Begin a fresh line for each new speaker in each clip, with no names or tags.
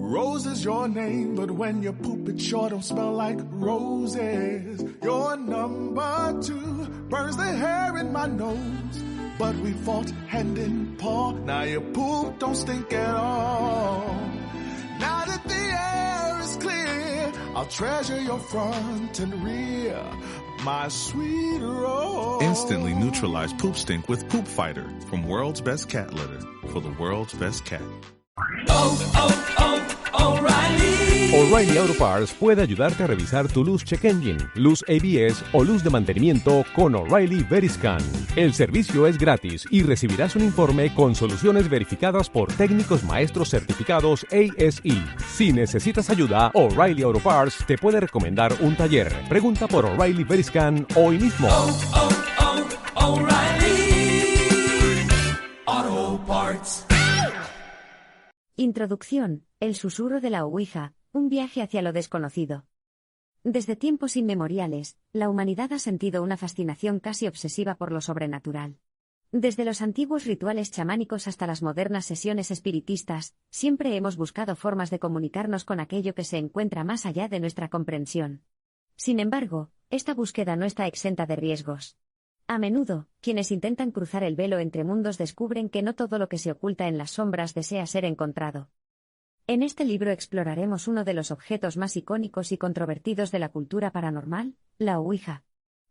Rose is your name, but when you poop it sure don't smell like roses. Your number 2 burns the hair in my nose, but we fought hand in paw. Now your poop don't stink at all. Now that the air is clear, I'll treasure your front and rear, my sweet Rose.
Instantly neutralize poop stink with Poop Fighter from World's Best Cat Litter for the world's best cat.
O'Reilly Auto Parts puede ayudarte a revisar tu luz check engine, luz ABS o luz de mantenimiento con O'Reilly Veriscan. El servicio es gratis y recibirás un informe con soluciones verificadas por técnicos maestros certificados ASE. Si necesitas ayuda, O'Reilly Auto Parts te puede recomendar un taller. Pregunta por O'Reilly Veriscan hoy mismo.
O'Reilly Auto Parts.
Introducción: El susurro de la Ouija, un viaje hacia lo desconocido. Desde tiempos inmemoriales, la humanidad ha sentido una fascinación casi obsesiva por lo sobrenatural. Desde los antiguos rituales chamánicos hasta las modernas sesiones espiritistas, siempre hemos buscado formas de comunicarnos con aquello que se encuentra más allá de nuestra comprensión. Sin embargo, esta búsqueda no está exenta de riesgos. A menudo, quienes intentan cruzar el velo entre mundos descubren que no todo lo que se oculta en las sombras desea ser encontrado. En este libro exploraremos uno de los objetos más icónicos y controvertidos de la cultura paranormal, la Ouija.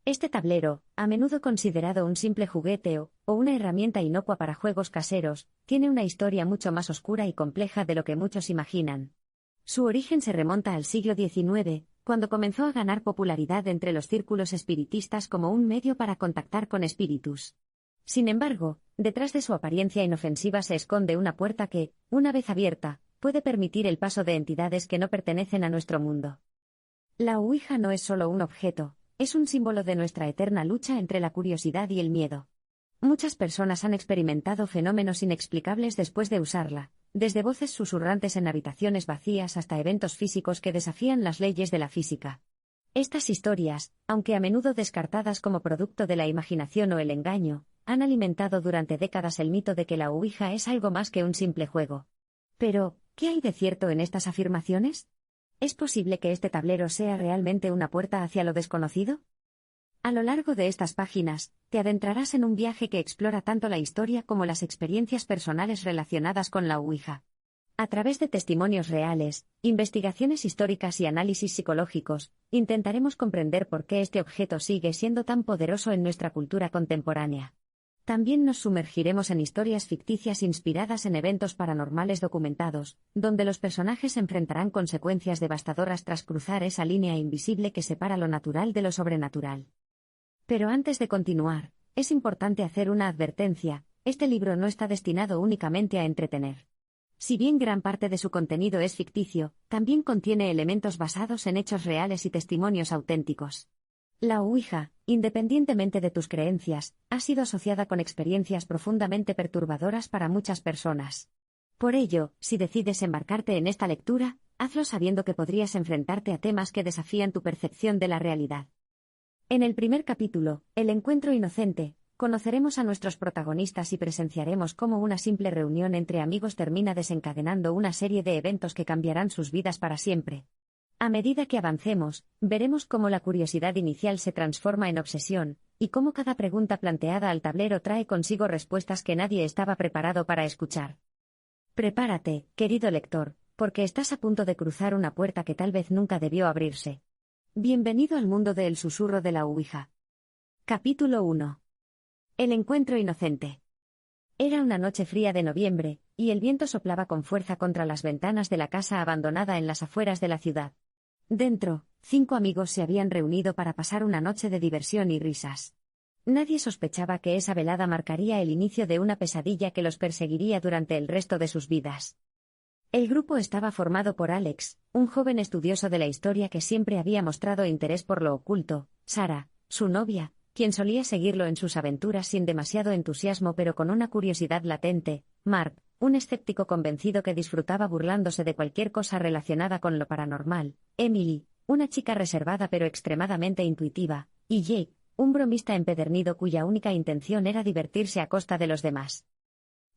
Este tablero, a menudo considerado un simple juguete o una herramienta inocua para juegos caseros, tiene una historia mucho más oscura y compleja de lo que muchos imaginan. Su origen se remonta al siglo XIX, cuando comenzó a ganar popularidad entre los círculos espiritistas como un medio para contactar con espíritus. Sin embargo, detrás de su apariencia inofensiva se esconde una puerta que, una vez abierta, puede permitir el paso de entidades que no pertenecen a nuestro mundo. La Ouija no es solo un objeto, es un símbolo de nuestra eterna lucha entre la curiosidad y el miedo. Muchas personas han experimentado fenómenos inexplicables después de usarla, desde voces susurrantes en habitaciones vacías hasta eventos físicos que desafían las leyes de la física. Estas historias, aunque a menudo descartadas como producto de la imaginación o el engaño, han alimentado durante décadas el mito de que la Ouija es algo más que un simple juego. Pero, ¿qué hay de cierto en estas afirmaciones? ¿Es posible que este tablero sea realmente una puerta hacia lo desconocido? A lo largo de estas páginas, te adentrarás en un viaje que explora tanto la historia como las experiencias personales relacionadas con la Ouija. A través de testimonios reales, investigaciones históricas y análisis psicológicos, intentaremos comprender por qué este objeto sigue siendo tan poderoso en nuestra cultura contemporánea. También nos sumergiremos en historias ficticias inspiradas en eventos paranormales documentados, donde los personajes enfrentarán consecuencias devastadoras tras cruzar esa línea invisible que separa lo natural de lo sobrenatural. Pero antes de continuar, es importante hacer una advertencia: este libro no está destinado únicamente a entretener. Si bien gran parte de su contenido es ficticio, también contiene elementos basados en hechos reales y testimonios auténticos. La Ouija, independientemente de tus creencias, ha sido asociada con experiencias profundamente perturbadoras para muchas personas. Por ello, si decides embarcarte en esta lectura, hazlo sabiendo que podrías enfrentarte a temas que desafían tu percepción de la realidad. En el primer capítulo, El encuentro inocente, conoceremos a nuestros protagonistas y presenciaremos cómo una simple reunión entre amigos termina desencadenando una serie de eventos que cambiarán sus vidas para siempre. A medida que avancemos, veremos cómo la curiosidad inicial se transforma en obsesión, y cómo cada pregunta planteada al tablero trae consigo respuestas que nadie estaba preparado para escuchar. Prepárate, querido lector, porque estás a punto de cruzar una puerta que tal vez nunca debió abrirse. Bienvenido al mundo de El susurro de la Ouija. Capítulo 1. El encuentro inocente. Era una noche fría de noviembre, y el viento soplaba con fuerza contra las ventanas de la casa abandonada en las afueras de la ciudad. Dentro, 5 amigos se habían reunido para pasar una noche de diversión y risas. Nadie sospechaba que esa velada marcaría el inicio de una pesadilla que los perseguiría durante el resto de sus vidas. El grupo estaba formado por Alex, un joven estudioso de la historia que siempre había mostrado interés por lo oculto, Sarah, su novia, quien solía seguirlo en sus aventuras sin demasiado entusiasmo pero con una curiosidad latente, Mark, un escéptico convencido que disfrutaba burlándose de cualquier cosa relacionada con lo paranormal, Emily, una chica reservada pero extremadamente intuitiva, y Jake, un bromista empedernido cuya única intención era divertirse a costa de los demás.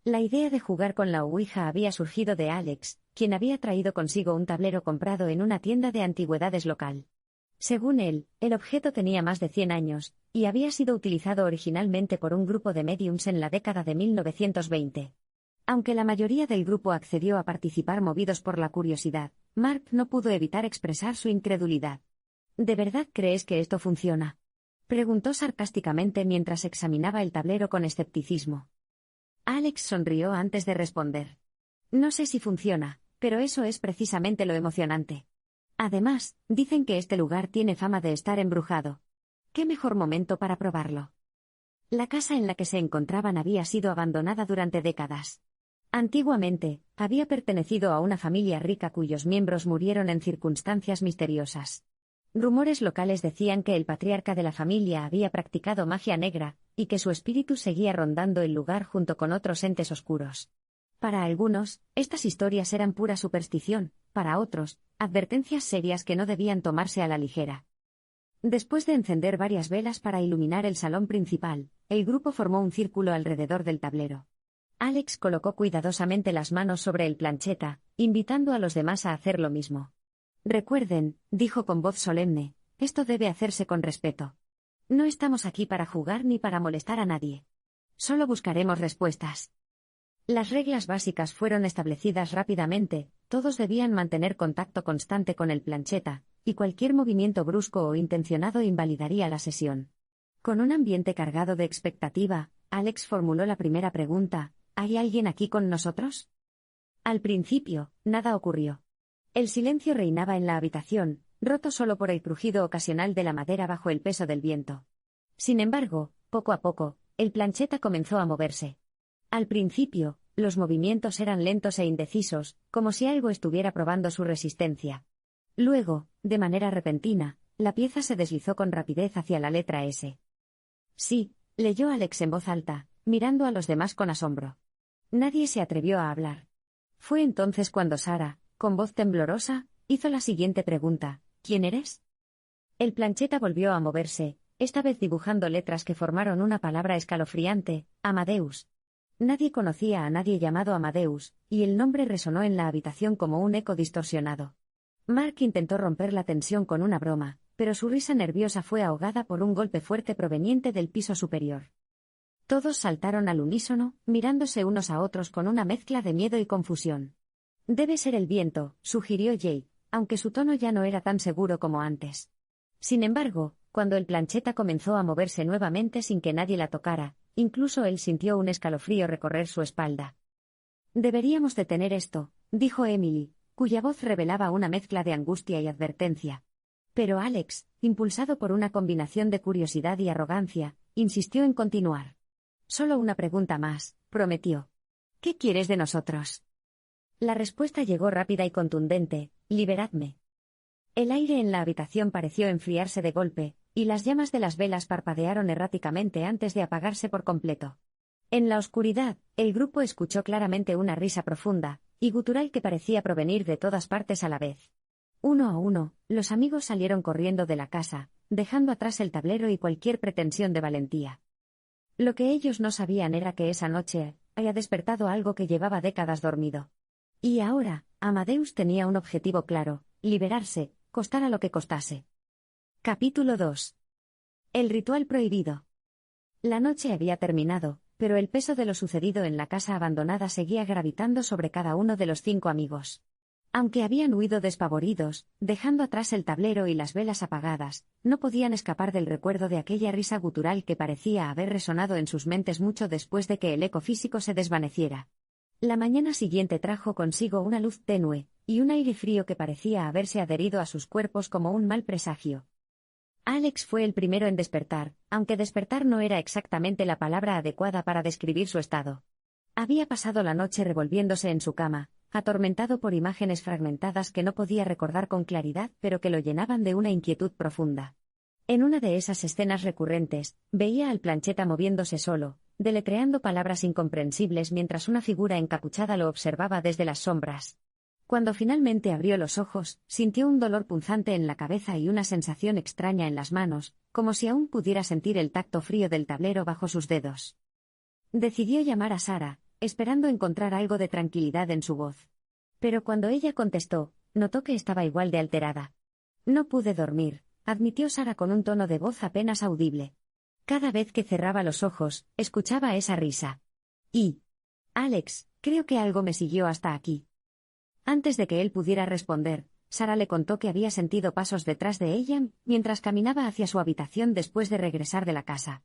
La idea de jugar con la ouija había surgido de Alex, quien había traído consigo un tablero comprado en una tienda de antigüedades local. Según él, el objeto tenía más de 100 años, y había sido utilizado originalmente por un grupo de médiums en la década de 1920. Aunque la mayoría del grupo accedió a participar movidos por la curiosidad, Mark no pudo evitar expresar su incredulidad. ¿De verdad crees que esto funciona?, preguntó sarcásticamente mientras examinaba el tablero con escepticismo. Alex sonrió antes de responder. No sé si funciona, pero eso es precisamente lo emocionante. Además, dicen que este lugar tiene fama de estar embrujado. ¿Qué mejor momento para probarlo? La casa en la que se encontraban había sido abandonada durante décadas. Antiguamente, había pertenecido a una familia rica cuyos miembros murieron en circunstancias misteriosas. Rumores locales decían que el patriarca de la familia había practicado magia negra, y que su espíritu seguía rondando el lugar junto con otros entes oscuros. Para algunos, estas historias eran pura superstición, para otros, advertencias serias que no debían tomarse a la ligera. Después de encender varias velas para iluminar el salón principal, el grupo formó un círculo alrededor del tablero. Alex colocó cuidadosamente las manos sobre el plancheta, invitando a los demás a hacer lo mismo. Recuerden, dijo con voz solemne, esto debe hacerse con respeto. No estamos aquí para jugar ni para molestar a nadie. Solo buscaremos respuestas. Las reglas básicas fueron establecidas rápidamente, todos debían mantener contacto constante con el plancheta, y cualquier movimiento brusco o intencionado invalidaría la sesión. Con un ambiente cargado de expectativa, Alex formuló la primera pregunta: ¿hay alguien aquí con nosotros? Al principio, nada ocurrió. El silencio reinaba en la habitación, roto solo por el crujido ocasional de la madera bajo el peso del viento. Sin embargo, poco a poco, el plancheta comenzó a moverse. Al principio, los movimientos eran lentos e indecisos, como si algo estuviera probando su resistencia. Luego, de manera repentina, la pieza se deslizó con rapidez hacia la letra S. Sí, leyó Alex en voz alta, mirando a los demás con asombro. Nadie se atrevió a hablar. Fue entonces cuando Sara, con voz temblorosa, hizo la siguiente pregunta: ¿quién eres? El plancheta volvió a moverse, esta vez dibujando letras que formaron una palabra escalofriante: Amadeus. Nadie conocía a nadie llamado Amadeus, y el nombre resonó en la habitación como un eco distorsionado. Mark intentó romper la tensión con una broma, pero su risa nerviosa fue ahogada por un golpe fuerte proveniente del piso superior. Todos saltaron al unísono, mirándose unos a otros con una mezcla de miedo y confusión. Debe ser el viento, sugirió Jake, aunque su tono ya no era tan seguro como antes. Sin embargo, cuando el plancheta comenzó a moverse nuevamente sin que nadie la tocara, incluso él sintió un escalofrío recorrer su espalda. Deberíamos detener esto, dijo Emily, cuya voz revelaba una mezcla de angustia y advertencia. Pero Alex, impulsado por una combinación de curiosidad y arrogancia, insistió en continuar. Solo una pregunta más, prometió. ¿Qué quieres de nosotros? La respuesta llegó rápida y contundente: liberadme. El aire en la habitación pareció enfriarse de golpe, y las llamas de las velas parpadearon erráticamente antes de apagarse por completo. En la oscuridad, el grupo escuchó claramente una risa profunda y gutural que parecía provenir de todas partes a la vez. Uno a uno, los amigos salieron corriendo de la casa, dejando atrás el tablero y cualquier pretensión de valentía. Lo que ellos no sabían era que esa noche había despertado algo que llevaba décadas dormido. Y ahora, Amadeus tenía un objetivo claro: liberarse, costara lo que costase. Capítulo 2. El ritual prohibido. La noche había terminado, pero el peso de lo sucedido en la casa abandonada seguía gravitando sobre cada uno de los 5 amigos. Aunque habían huido despavoridos, dejando atrás el tablero y las velas apagadas, no podían escapar del recuerdo de aquella risa gutural que parecía haber resonado en sus mentes mucho después de que el eco físico se desvaneciera. La mañana siguiente trajo consigo una luz tenue, y un aire frío que parecía haberse adherido a sus cuerpos como un mal presagio. Alex fue el primero en despertar, aunque despertar no era exactamente la palabra adecuada para describir su estado. Había pasado la noche revolviéndose en su cama, atormentado por imágenes fragmentadas que no podía recordar con claridad pero que lo llenaban de una inquietud profunda. En una de esas escenas recurrentes, veía al plancheta moviéndose solo, deletreando palabras incomprensibles mientras una figura encapuchada lo observaba desde las sombras. Cuando finalmente abrió los ojos, sintió un dolor punzante en la cabeza y una sensación extraña en las manos, como si aún pudiera sentir el tacto frío del tablero bajo sus dedos. Decidió llamar a Sara, esperando encontrar algo de tranquilidad en su voz. Pero cuando ella contestó, notó que estaba igual de alterada. No pude dormir, admitió Sara con un tono de voz apenas audible. Cada vez que cerraba los ojos, escuchaba esa risa. Y... Alex, creo que algo me siguió hasta aquí. Antes de que él pudiera responder, Sara le contó que había sentido pasos detrás de ella mientras caminaba hacia su habitación después de regresar de la casa.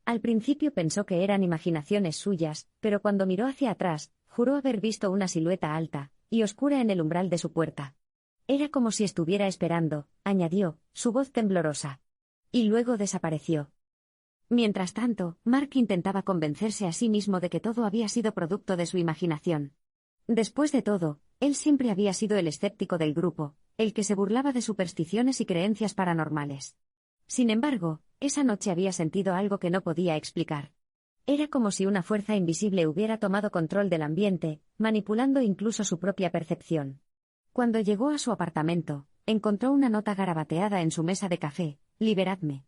Al principio pensó que eran imaginaciones suyas, pero cuando miró hacia atrás, juró haber visto una silueta alta y oscura en el umbral de su puerta. Era como si estuviera esperando, añadió, su voz temblorosa. Y luego desapareció. Mientras tanto, Mark intentaba convencerse a sí mismo de que todo había sido producto de su imaginación. Después de todo, él siempre había sido el escéptico del grupo, el que se burlaba de supersticiones y creencias paranormales. Sin embargo, esa noche había sentido algo que no podía explicar. Era como si una fuerza invisible hubiera tomado control del ambiente, manipulando incluso su propia percepción. Cuando llegó a su apartamento, encontró una nota garabateada en su mesa de café: «Liberadme».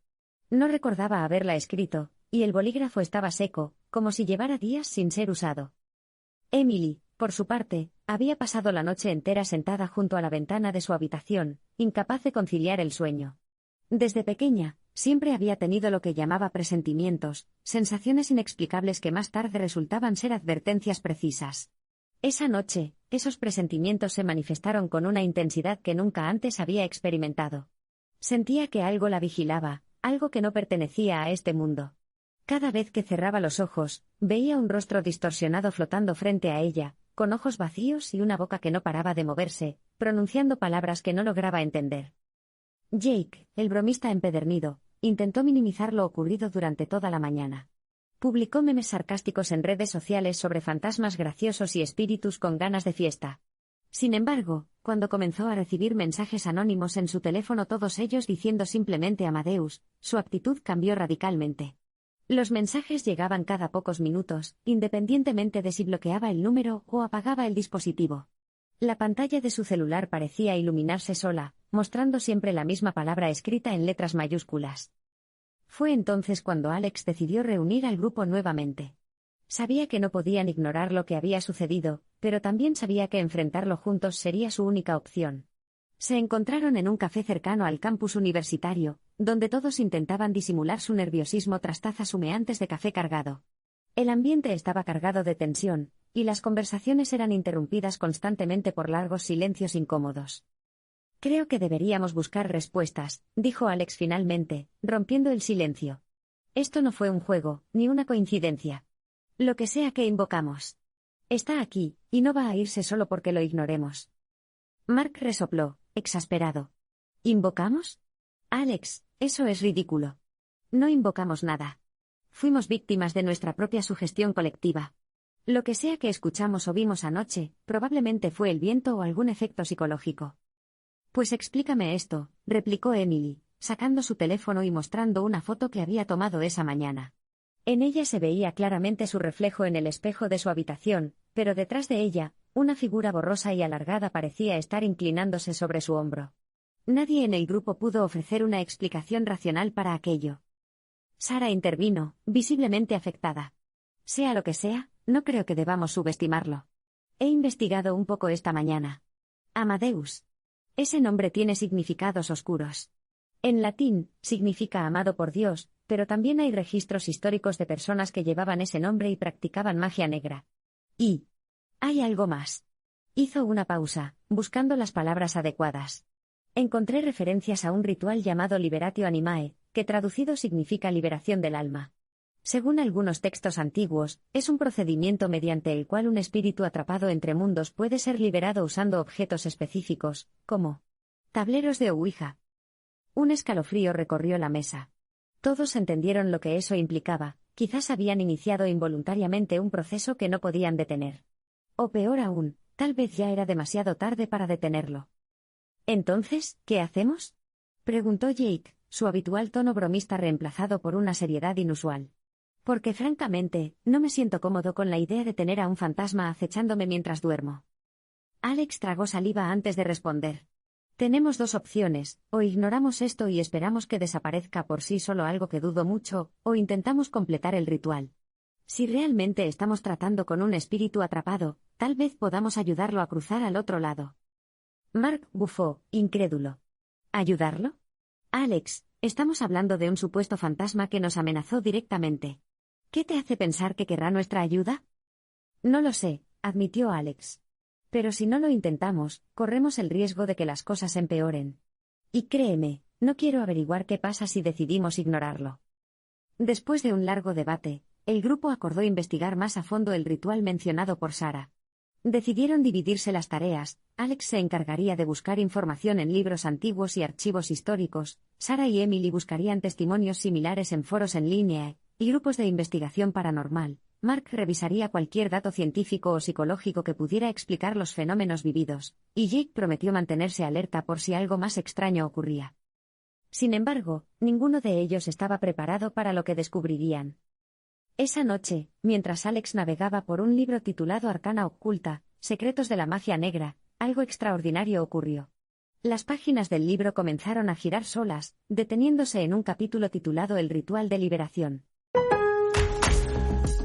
No recordaba haberla escrito, y el bolígrafo estaba seco, como si llevara días sin ser usado. Emily, por su parte, había pasado la noche entera sentada junto a la ventana de su habitación, incapaz de conciliar el sueño. Desde pequeña, siempre había tenido lo que llamaba presentimientos, sensaciones inexplicables que más tarde resultaban ser advertencias precisas. Esa noche, esos presentimientos se manifestaron con una intensidad que nunca antes había experimentado. Sentía que algo la vigilaba, algo que no pertenecía a este mundo. Cada vez que cerraba los ojos, veía un rostro distorsionado flotando frente a ella, con ojos vacíos y una boca que no paraba de moverse, pronunciando palabras que no lograba entender. Jake, el bromista empedernido, intentó minimizar lo ocurrido durante toda la mañana. Publicó memes sarcásticos en redes sociales sobre fantasmas graciosos y espíritus con ganas de fiesta. Sin embargo, cuando comenzó a recibir mensajes anónimos en su teléfono, todos ellos diciendo simplemente Amadeus, su actitud cambió radicalmente. Los mensajes llegaban cada pocos minutos, independientemente de si bloqueaba el número o apagaba el dispositivo. La pantalla de su celular parecía iluminarse sola, mostrando siempre la misma palabra escrita en letras mayúsculas. Fue entonces cuando Alex decidió reunir al grupo nuevamente. Sabía que no podían ignorar lo que había sucedido, pero también sabía que enfrentarlo juntos sería su única opción. Se encontraron en un café cercano al campus universitario, donde todos intentaban disimular su nerviosismo tras tazas humeantes de café cargado. El ambiente estaba cargado de tensión, y las conversaciones eran interrumpidas constantemente por largos silencios incómodos. «Creo que deberíamos buscar respuestas», dijo Alex finalmente, rompiendo el silencio. «Esto no fue un juego, ni una coincidencia. Lo que sea que invocamos. Está aquí, y no va a irse solo porque lo ignoremos». Mark resopló, exasperado. ¿Invocamos? Alex, eso es ridículo. No invocamos nada. Fuimos víctimas de nuestra propia sugestión colectiva. Lo que sea que escuchamos o vimos anoche, probablemente fue el viento o algún efecto psicológico. Pues explícame esto, replicó Emily, sacando su teléfono y mostrando una foto que había tomado esa mañana. En ella se veía claramente su reflejo en el espejo de su habitación, pero detrás de ella, una figura borrosa y alargada parecía estar inclinándose sobre su hombro. Nadie en el grupo pudo ofrecer una explicación racional para aquello. Sara intervino, visiblemente afectada. Sea lo que sea, no creo que debamos subestimarlo. He investigado un poco esta mañana. Amadeus. Ese nombre tiene significados oscuros. En latín, significa amado por Dios, pero también hay registros históricos de personas que llevaban ese nombre y practicaban magia negra. Y hay algo más. Hizo una pausa, buscando las palabras adecuadas. Encontré referencias a un ritual llamado Liberatio Animae, que traducido significa liberación del alma. Según algunos textos antiguos, es un procedimiento mediante el cual un espíritu atrapado entre mundos puede ser liberado usando objetos específicos, como tableros de Ouija. Un escalofrío recorrió la mesa. Todos entendieron lo que eso implicaba, quizás habían iniciado involuntariamente un proceso que no podían detener. O peor aún, tal vez ya era demasiado tarde para detenerlo. «¿Entonces, qué hacemos?», preguntó Jake, su habitual tono bromista reemplazado por una seriedad inusual. «Porque francamente, no me siento cómodo con la idea de tener a un fantasma acechándome mientras duermo». Alex tragó saliva antes de responder. «Tenemos dos opciones, o ignoramos esto y esperamos que desaparezca por sí solo, algo que dudo mucho, o intentamos completar el ritual. Si realmente estamos tratando con un espíritu atrapado, tal vez podamos ayudarlo a cruzar al otro lado. Mark bufó, incrédulo. ¿Ayudarlo? Alex, estamos hablando de un supuesto fantasma que nos amenazó directamente. ¿Qué te hace pensar que querrá nuestra ayuda? No lo sé, admitió Alex. Pero si no lo intentamos, corremos el riesgo de que las cosas empeoren. Y créeme, no quiero averiguar qué pasa si decidimos ignorarlo. Después de un largo debate, el grupo acordó investigar más a fondo el ritual mencionado por Sarah. Decidieron dividirse las tareas. Alex se encargaría de buscar información en libros antiguos y archivos históricos, Sarah y Emily buscarían testimonios similares en foros en línea y grupos de investigación paranormal. Mark revisaría cualquier dato científico o psicológico que pudiera explicar los fenómenos vividos, y Jake prometió mantenerse alerta por si algo más extraño ocurría. Sin embargo, ninguno de ellos estaba preparado para lo que descubrirían. Esa noche, mientras Alex navegaba por un libro titulado Arcana Oculta, Secretos de la Magia Negra, algo extraordinario ocurrió. Las páginas del libro comenzaron a girar solas, deteniéndose en un capítulo titulado El Ritual de Liberación.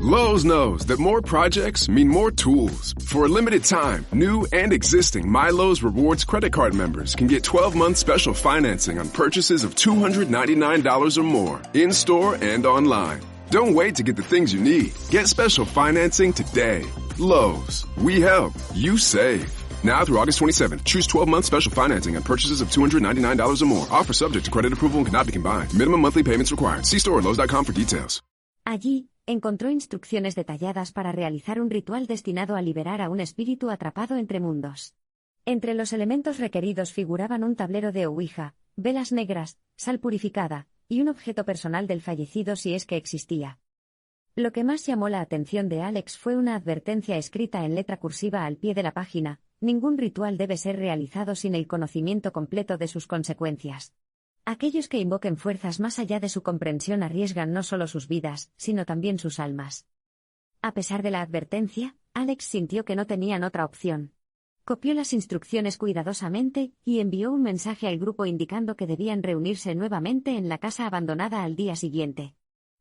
Lowe's knows that more projects mean more tools. For a limited time, new and existing MyLowe's Rewards credit card members can get 12-month special financing on purchases of $299 or more, in-store and online. Don't wait to get the things you need. Get special financing today. Lowe's. We help. You save. Now through August 27th, choose 12-month special financing on purchases of $299 or more. Offer subject to credit approval and cannot be combined. Minimum monthly payments required. See store or Lowe's.com for details.
Allí, encontró instrucciones detalladas para realizar un ritual destinado a liberar a un espíritu atrapado entre mundos. Entre los elementos requeridos figuraban un tablero de Ouija, velas negras, sal purificada, y un objeto personal del fallecido si es que existía. Lo que más llamó la atención de Alex fue una advertencia escrita en letra cursiva al pie de la página: ningún ritual debe ser realizado sin el conocimiento completo de sus consecuencias. Aquellos que invoquen fuerzas más allá de su comprensión arriesgan no solo sus vidas, sino también sus almas. A pesar de la advertencia, Alex sintió que no tenían otra opción. Copió las instrucciones cuidadosamente y envió un mensaje al grupo indicando que debían reunirse nuevamente en la casa abandonada al día siguiente.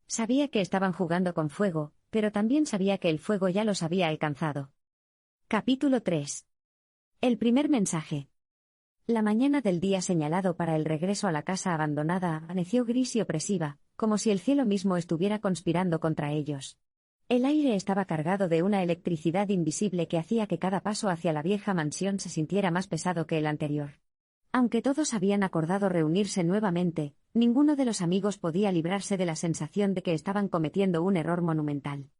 Sabía que estaban jugando con fuego, pero también sabía que el fuego ya los había alcanzado. Capítulo 3. El primer mensaje. La mañana del día señalado para el regreso a la casa abandonada amaneció gris y opresiva, como si el cielo mismo estuviera conspirando contra ellos. El aire estaba cargado de una electricidad invisible que hacía que cada paso hacia la vieja mansión se sintiera más pesado que el anterior. Aunque todos habían acordado reunirse nuevamente, ninguno de los amigos podía librarse de la sensación de que estaban cometiendo un error monumental.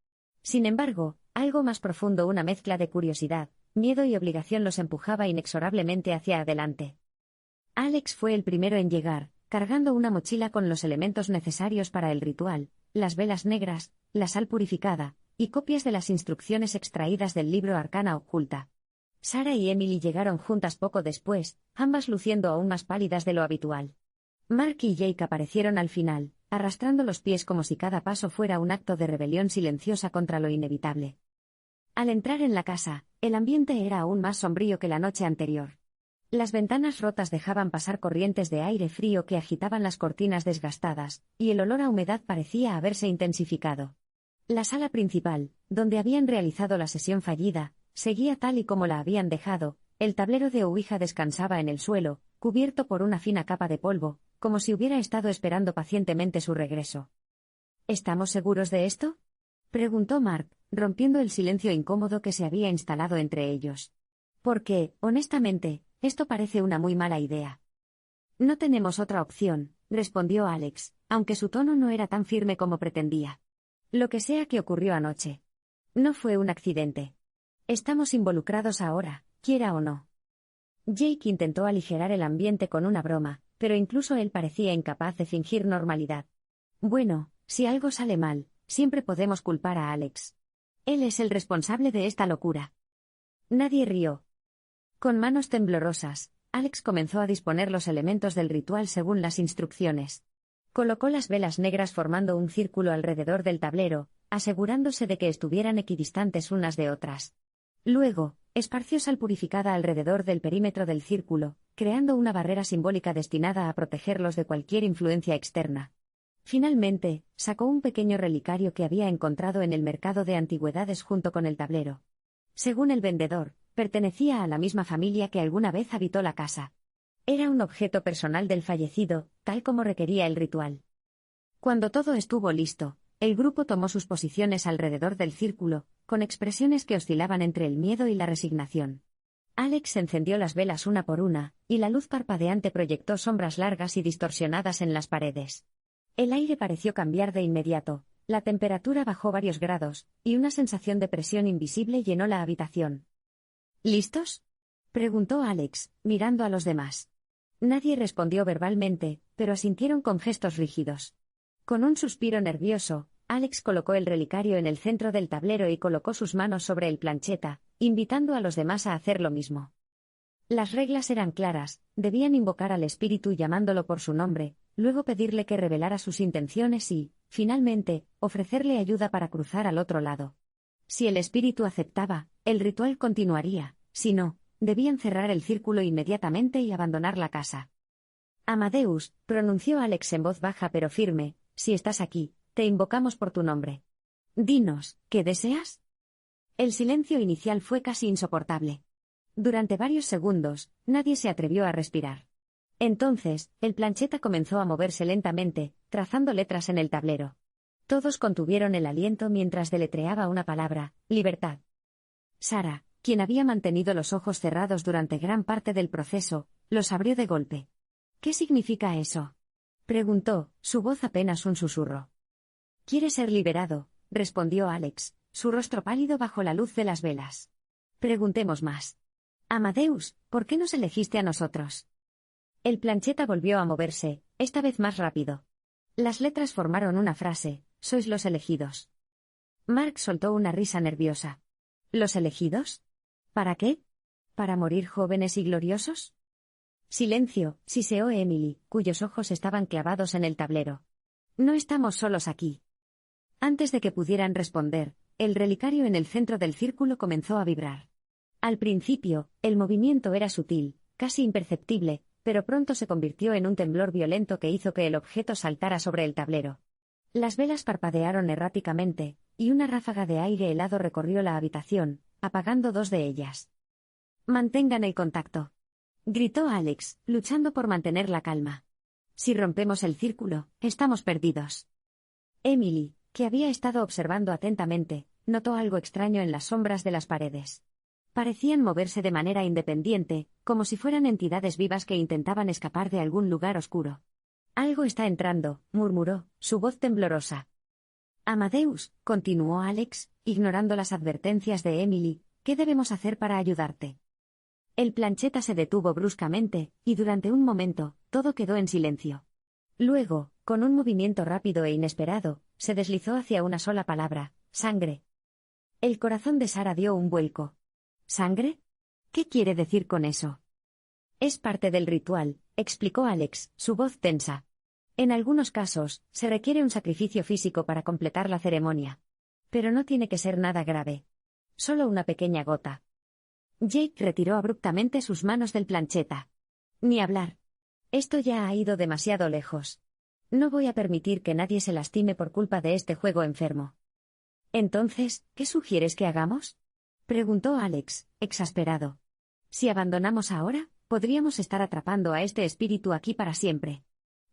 Sin embargo, algo más profundo, una mezcla de curiosidad, miedo y obligación los empujaba inexorablemente hacia adelante. Alex fue el primero en llegar, cargando una mochila con los elementos necesarios para el ritual, las velas negras, la sal purificada, y copias de las instrucciones extraídas del libro Arcana Oculta. Sarah y Emily llegaron juntas poco después, ambas luciendo aún más pálidas de lo habitual. Mark y Jake aparecieron al final, arrastrando los pies como si cada paso fuera un acto de rebelión silenciosa contra lo inevitable. Al entrar en la casa, el ambiente era aún más sombrío que la noche anterior. Las ventanas rotas dejaban pasar corrientes de aire frío que agitaban las cortinas desgastadas, y el olor a humedad parecía haberse intensificado. La sala principal, donde habían realizado la sesión fallida, seguía tal y como la habían dejado. El tablero de Ouija descansaba en el suelo, cubierto por una fina capa de polvo, como si hubiera estado esperando pacientemente su regreso. ¿Estamos seguros de esto?, preguntó Mark, rompiendo el silencio incómodo que se había instalado entre ellos. Porque, honestamente, esto parece una muy mala idea. No tenemos otra opción, respondió Alex, aunque su tono no era tan firme como pretendía. Lo que sea que ocurrió anoche. No fue un accidente. Estamos involucrados ahora, quiera o no. Jake intentó aligerar el ambiente con una broma, pero incluso él parecía incapaz de fingir normalidad. Bueno, si algo sale mal, siempre podemos culpar a Alex. Él es el responsable de esta locura. Nadie rió. Con manos temblorosas, Alex comenzó a disponer los elementos del ritual según las instrucciones. Colocó las velas negras formando un círculo alrededor del tablero, asegurándose de que estuvieran equidistantes unas de otras. Luego, esparció sal purificada alrededor del perímetro del círculo, creando una barrera simbólica destinada a protegerlos de cualquier influencia externa. Finalmente, sacó un pequeño relicario que había encontrado en el mercado de antigüedades junto con el tablero. Según el vendedor, pertenecía a la misma familia que alguna vez habitó la casa. Era un objeto personal del fallecido, tal como requería el ritual. Cuando todo estuvo listo, el grupo tomó sus posiciones alrededor del círculo, con expresiones que oscilaban entre el miedo y la resignación. Alex encendió las velas una por una, y la luz parpadeante proyectó sombras largas y distorsionadas en las paredes. El aire pareció cambiar de inmediato, la temperatura bajó varios grados, y una sensación de presión invisible llenó la habitación. ¿Listos?, preguntó Alex, mirando a los demás. Nadie respondió verbalmente, pero asintieron con gestos rígidos. Con un suspiro nervioso, Alex colocó el relicario en el centro del tablero y colocó sus manos sobre el plancheta, invitando a los demás a hacer lo mismo. Las reglas eran claras, debían invocar al espíritu llamándolo por su nombre, luego pedirle que revelara sus intenciones y, finalmente, ofrecerle ayuda para cruzar al otro lado. Si el espíritu aceptaba, el ritual continuaría, si no, debían cerrar el círculo inmediatamente y abandonar la casa. Amadeus, pronunció Alex en voz baja pero firme, si estás aquí, te invocamos por tu nombre. Dinos, ¿qué deseas? El silencio inicial fue casi insoportable. Durante varios segundos, nadie se atrevió a respirar. Entonces, el plancheta comenzó a moverse lentamente, trazando letras en el tablero. Todos contuvieron el aliento mientras deletreaba una palabra, libertad. Sara, quien había mantenido los ojos cerrados durante gran parte del proceso, los abrió de golpe. ¿Qué significa eso?, preguntó, su voz apenas un susurro. Quiere ser liberado, respondió Alex, su rostro pálido bajo la luz de las velas. Preguntemos más. Amadeus, ¿por qué nos elegiste a nosotros? El plancheta volvió a moverse, esta vez más rápido. Las letras formaron una frase, sois los elegidos. Mark soltó una risa nerviosa. ¿Los elegidos? ¿Para qué? ¿Para morir jóvenes y gloriosos? Silencio, siseó Emily, cuyos ojos estaban clavados en el tablero. No estamos solos aquí. Antes de que pudieran responder, el relicario en el centro del círculo comenzó a vibrar. Al principio, el movimiento era sutil, casi imperceptible, pero pronto se convirtió en un temblor violento que hizo que el objeto saltara sobre el tablero. Las velas parpadearon erráticamente, y una ráfaga de aire helado recorrió la habitación, apagando dos de ellas. «Mantengan el contacto», gritó Alex, luchando por mantener la calma. «Si rompemos el círculo, estamos perdidos». Emily, que había estado observando atentamente, notó algo extraño en las sombras de las paredes. Parecían moverse de manera independiente, como si fueran entidades vivas que intentaban escapar de algún lugar oscuro. «Algo está entrando», murmuró, su voz temblorosa. «Amadeus», continuó Alex, ignorando las advertencias de Emily, «¿qué debemos hacer para ayudarte?» El plancheta se detuvo bruscamente, y durante un momento, todo quedó en silencio. Luego, con un movimiento rápido e inesperado, se deslizó hacia una sola palabra, sangre. El corazón de Sara dio un vuelco. ¿Sangre? ¿Qué quiere decir con eso? Es parte del ritual, explicó Alex, su voz tensa. En algunos casos, se requiere un sacrificio físico para completar la ceremonia. Pero no tiene que ser nada grave. Solo una pequeña gota. Jake retiró abruptamente sus manos del plancheta. Ni hablar. Esto ya ha ido demasiado lejos. No voy a permitir que nadie se lastime por culpa de este juego enfermo. Entonces, ¿qué sugieres que hagamos?, preguntó Alex, exasperado. Si abandonamos ahora, podríamos estar atrapando a este espíritu aquí para siempre.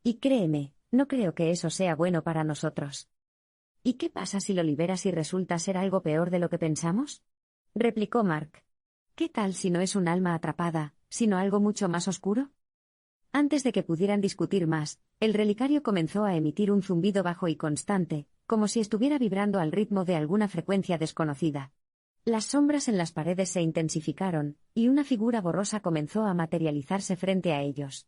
Y créeme, no creo que eso sea bueno para nosotros. ¿Y qué pasa si lo liberas y resulta ser algo peor de lo que pensamos?, replicó Mark. ¿Qué tal si no es un alma atrapada, sino algo mucho más oscuro? Antes de que pudieran discutir más, el relicario comenzó a emitir un zumbido bajo y constante, como si estuviera vibrando al ritmo de alguna frecuencia desconocida. Las sombras en las paredes se intensificaron, y una figura borrosa comenzó a materializarse frente a ellos.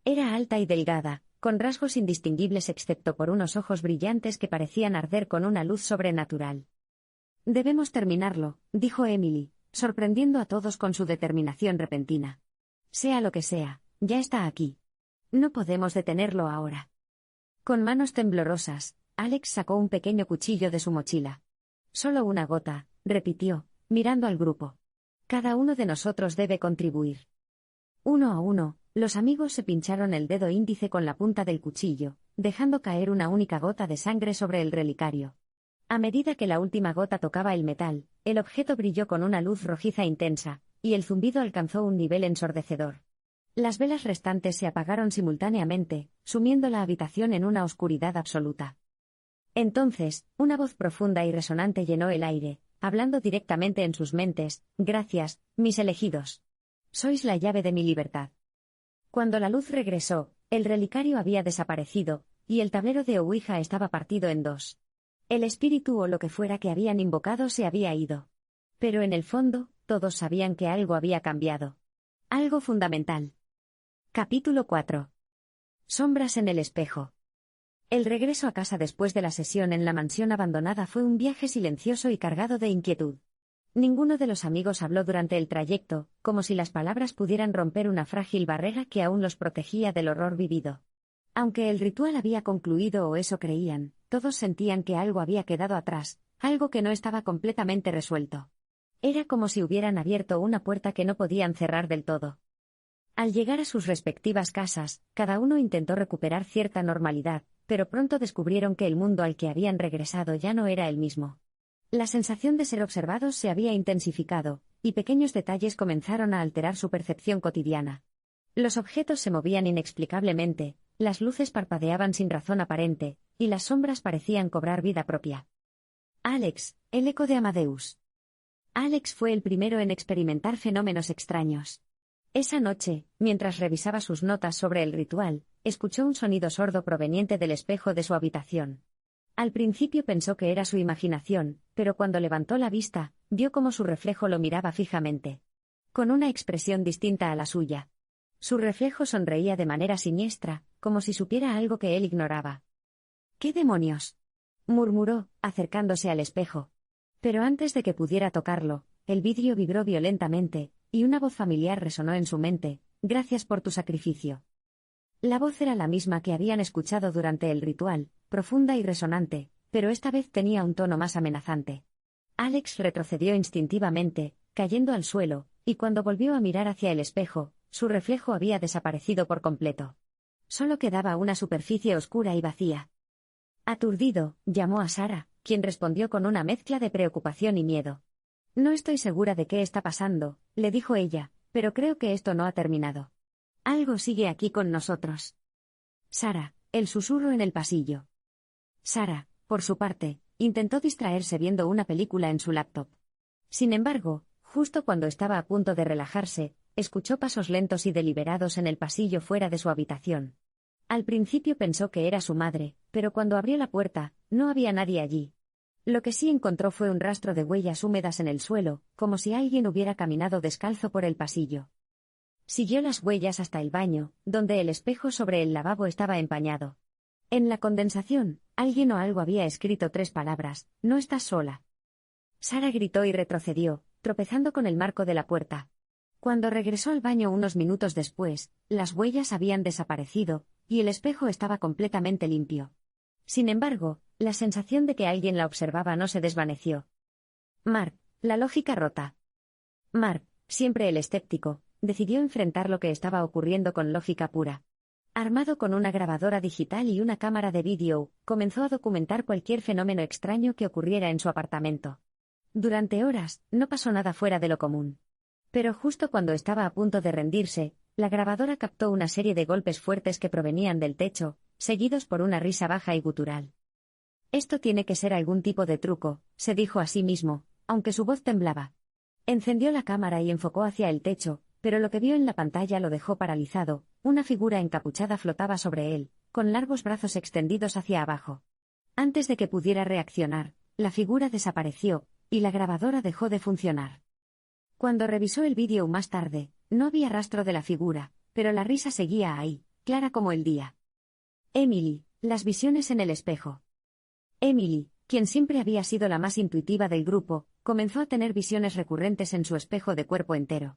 Era alta y delgada, con rasgos indistinguibles excepto por unos ojos brillantes que parecían arder con una luz sobrenatural. «Debemos terminarlo», dijo Emily, sorprendiendo a todos con su determinación repentina. «Sea lo que sea, ya está aquí. No podemos detenerlo ahora». Con manos temblorosas, Alex sacó un pequeño cuchillo de su mochila. «Solo una gota», repitió, mirando al grupo. «Cada uno de nosotros debe contribuir». Uno a uno, los amigos se pincharon el dedo índice con la punta del cuchillo, dejando caer una única gota de sangre sobre el relicario. A medida que la última gota tocaba el metal, el objeto brilló con una luz rojiza intensa, y el zumbido alcanzó un nivel ensordecedor. Las velas restantes se apagaron simultáneamente, sumiendo la habitación en una oscuridad absoluta. Entonces, una voz profunda y resonante llenó el aire, hablando directamente en sus mentes: «Gracias, mis elegidos. Sois la llave de mi libertad». Cuando la luz regresó, el relicario había desaparecido, y el tablero de Ouija estaba partido en dos. El espíritu o lo que fuera que habían invocado se había ido. Pero en el fondo, todos sabían que algo había cambiado. Algo fundamental. Capítulo 4. Sombras en el espejo. El regreso a casa después de la sesión en la mansión abandonada fue un viaje silencioso y cargado de inquietud. Ninguno de los amigos habló durante el trayecto, como si las palabras pudieran romper una frágil barrera que aún los protegía del horror vivido. Aunque el ritual había concluido o eso creían, todos sentían que algo había quedado atrás, algo que no estaba completamente resuelto. Era como si hubieran abierto una puerta que no podían cerrar del todo. Al llegar a sus respectivas casas, cada uno intentó recuperar cierta normalidad, pero pronto descubrieron que el mundo al que habían regresado ya no era el mismo. La sensación de ser observados se había intensificado, y pequeños detalles comenzaron a alterar su percepción cotidiana. Los objetos se movían inexplicablemente, las luces parpadeaban sin razón aparente, y las sombras parecían cobrar vida propia. Alex, el eco de Amadeus. Alex fue el primero en experimentar fenómenos extraños. Esa noche, mientras revisaba sus notas sobre el ritual, escuchó un sonido sordo proveniente del espejo de su habitación. Al principio pensó que era su imaginación, pero cuando levantó la vista, vio cómo su reflejo lo miraba fijamente. Con una expresión distinta a la suya. Su reflejo sonreía de manera siniestra, como si supiera algo que él ignoraba. «¿Qué demonios?», murmuró, acercándose al espejo. Pero antes de que pudiera tocarlo, el vidrio vibró violentamente, y una voz familiar resonó en su mente: «Gracias por tu sacrificio». La voz era la misma que habían escuchado durante el ritual, profunda y resonante, pero esta vez tenía un tono más amenazante. Alex retrocedió instintivamente, cayendo al suelo, y cuando volvió a mirar hacia el espejo, su reflejo había desaparecido por completo. Solo quedaba una superficie oscura y vacía. Aturdido, llamó a Sara, quien respondió con una mezcla de preocupación y miedo. «No estoy segura de qué está pasando», le dijo ella, «pero creo que esto no ha terminado. Algo sigue aquí con nosotros». Sara, el susurro en el pasillo. Sara, por su parte, intentó distraerse viendo una película en su laptop. Sin embargo, justo cuando estaba a punto de relajarse, escuchó pasos lentos y deliberados en el pasillo fuera de su habitación. Al principio pensó que era su madre, pero cuando abrió la puerta, no había nadie allí. Lo que sí encontró fue un rastro de huellas húmedas en el suelo, como si alguien hubiera caminado descalzo por el pasillo. Siguió las huellas hasta el baño, donde el espejo sobre el lavabo estaba empañado. En la condensación, alguien o algo había escrito 3 palabras: «No estás sola». Sara gritó y retrocedió, tropezando con el marco de la puerta. Cuando regresó al baño unos minutos después, las huellas habían desaparecido, y el espejo estaba completamente limpio. Sin embargo, la sensación de que alguien la observaba no se desvaneció. Mark, la lógica rota. Mark, siempre el escéptico, decidió enfrentar lo que estaba ocurriendo con lógica pura. Armado con una grabadora digital y una cámara de vídeo, comenzó a documentar cualquier fenómeno extraño que ocurriera en su apartamento. Durante horas, no pasó nada fuera de lo común. Pero justo cuando estaba a punto de rendirse, la grabadora captó una serie de golpes fuertes que provenían del techo, seguidos por una risa baja y gutural. «Esto tiene que ser algún tipo de truco», se dijo a sí mismo, aunque su voz temblaba. Encendió la cámara y enfocó hacia el techo, pero lo que vio en la pantalla lo dejó paralizado. Una figura encapuchada flotaba sobre él, con largos brazos extendidos hacia abajo. Antes de que pudiera reaccionar, la figura desapareció, y la grabadora dejó de funcionar. Cuando revisó el vídeo más tarde, no había rastro de la figura, pero la risa seguía ahí, clara como el día. Emily, las visiones en el espejo. Emily, quien siempre había sido la más intuitiva del grupo, comenzó a tener visiones recurrentes en su espejo de cuerpo entero.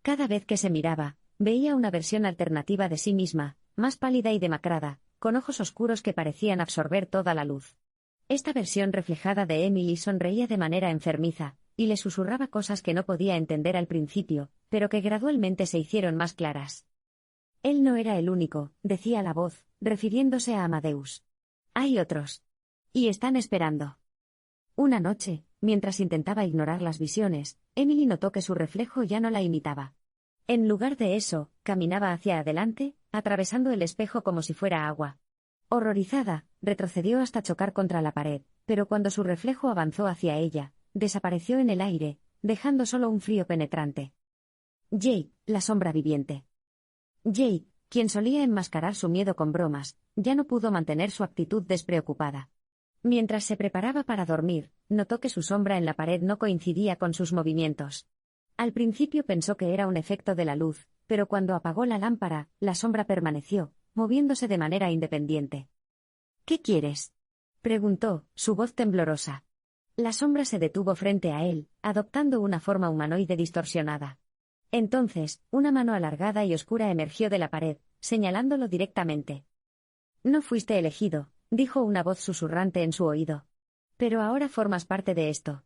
Cada vez que se miraba, veía una versión alternativa de sí misma, más pálida y demacrada, con ojos oscuros que parecían absorber toda la luz. Esta versión reflejada de Emily sonreía de manera enfermiza, y le susurraba cosas que no podía entender al principio, pero que gradualmente se hicieron más claras. Él no era el único, decía la voz, refiriéndose a Amadeus. Hay otros. Y están esperando. Una noche, mientras intentaba ignorar las visiones, Emily notó que su reflejo ya no la imitaba. En lugar de eso, caminaba hacia adelante, atravesando el espejo como si fuera agua. Horrorizada, retrocedió hasta chocar contra la pared, pero cuando su reflejo avanzó hacia ella, desapareció en el aire, dejando solo un frío penetrante. Jake, la sombra viviente. Jake, quien solía enmascarar su miedo con bromas, ya no pudo mantener su actitud despreocupada. Mientras se preparaba para dormir, notó que su sombra en la pared no coincidía con sus movimientos. Al principio pensó que era un efecto de la luz, pero cuando apagó la lámpara, la sombra permaneció, moviéndose de manera independiente. ¿Qué quieres?, preguntó, su voz temblorosa. La sombra se detuvo frente a él, adoptando una forma humanoide distorsionada. Entonces, una mano alargada y oscura emergió de la pared, señalándolo directamente. No fuiste elegido, dijo una voz susurrante en su oído. Pero ahora formas parte de esto.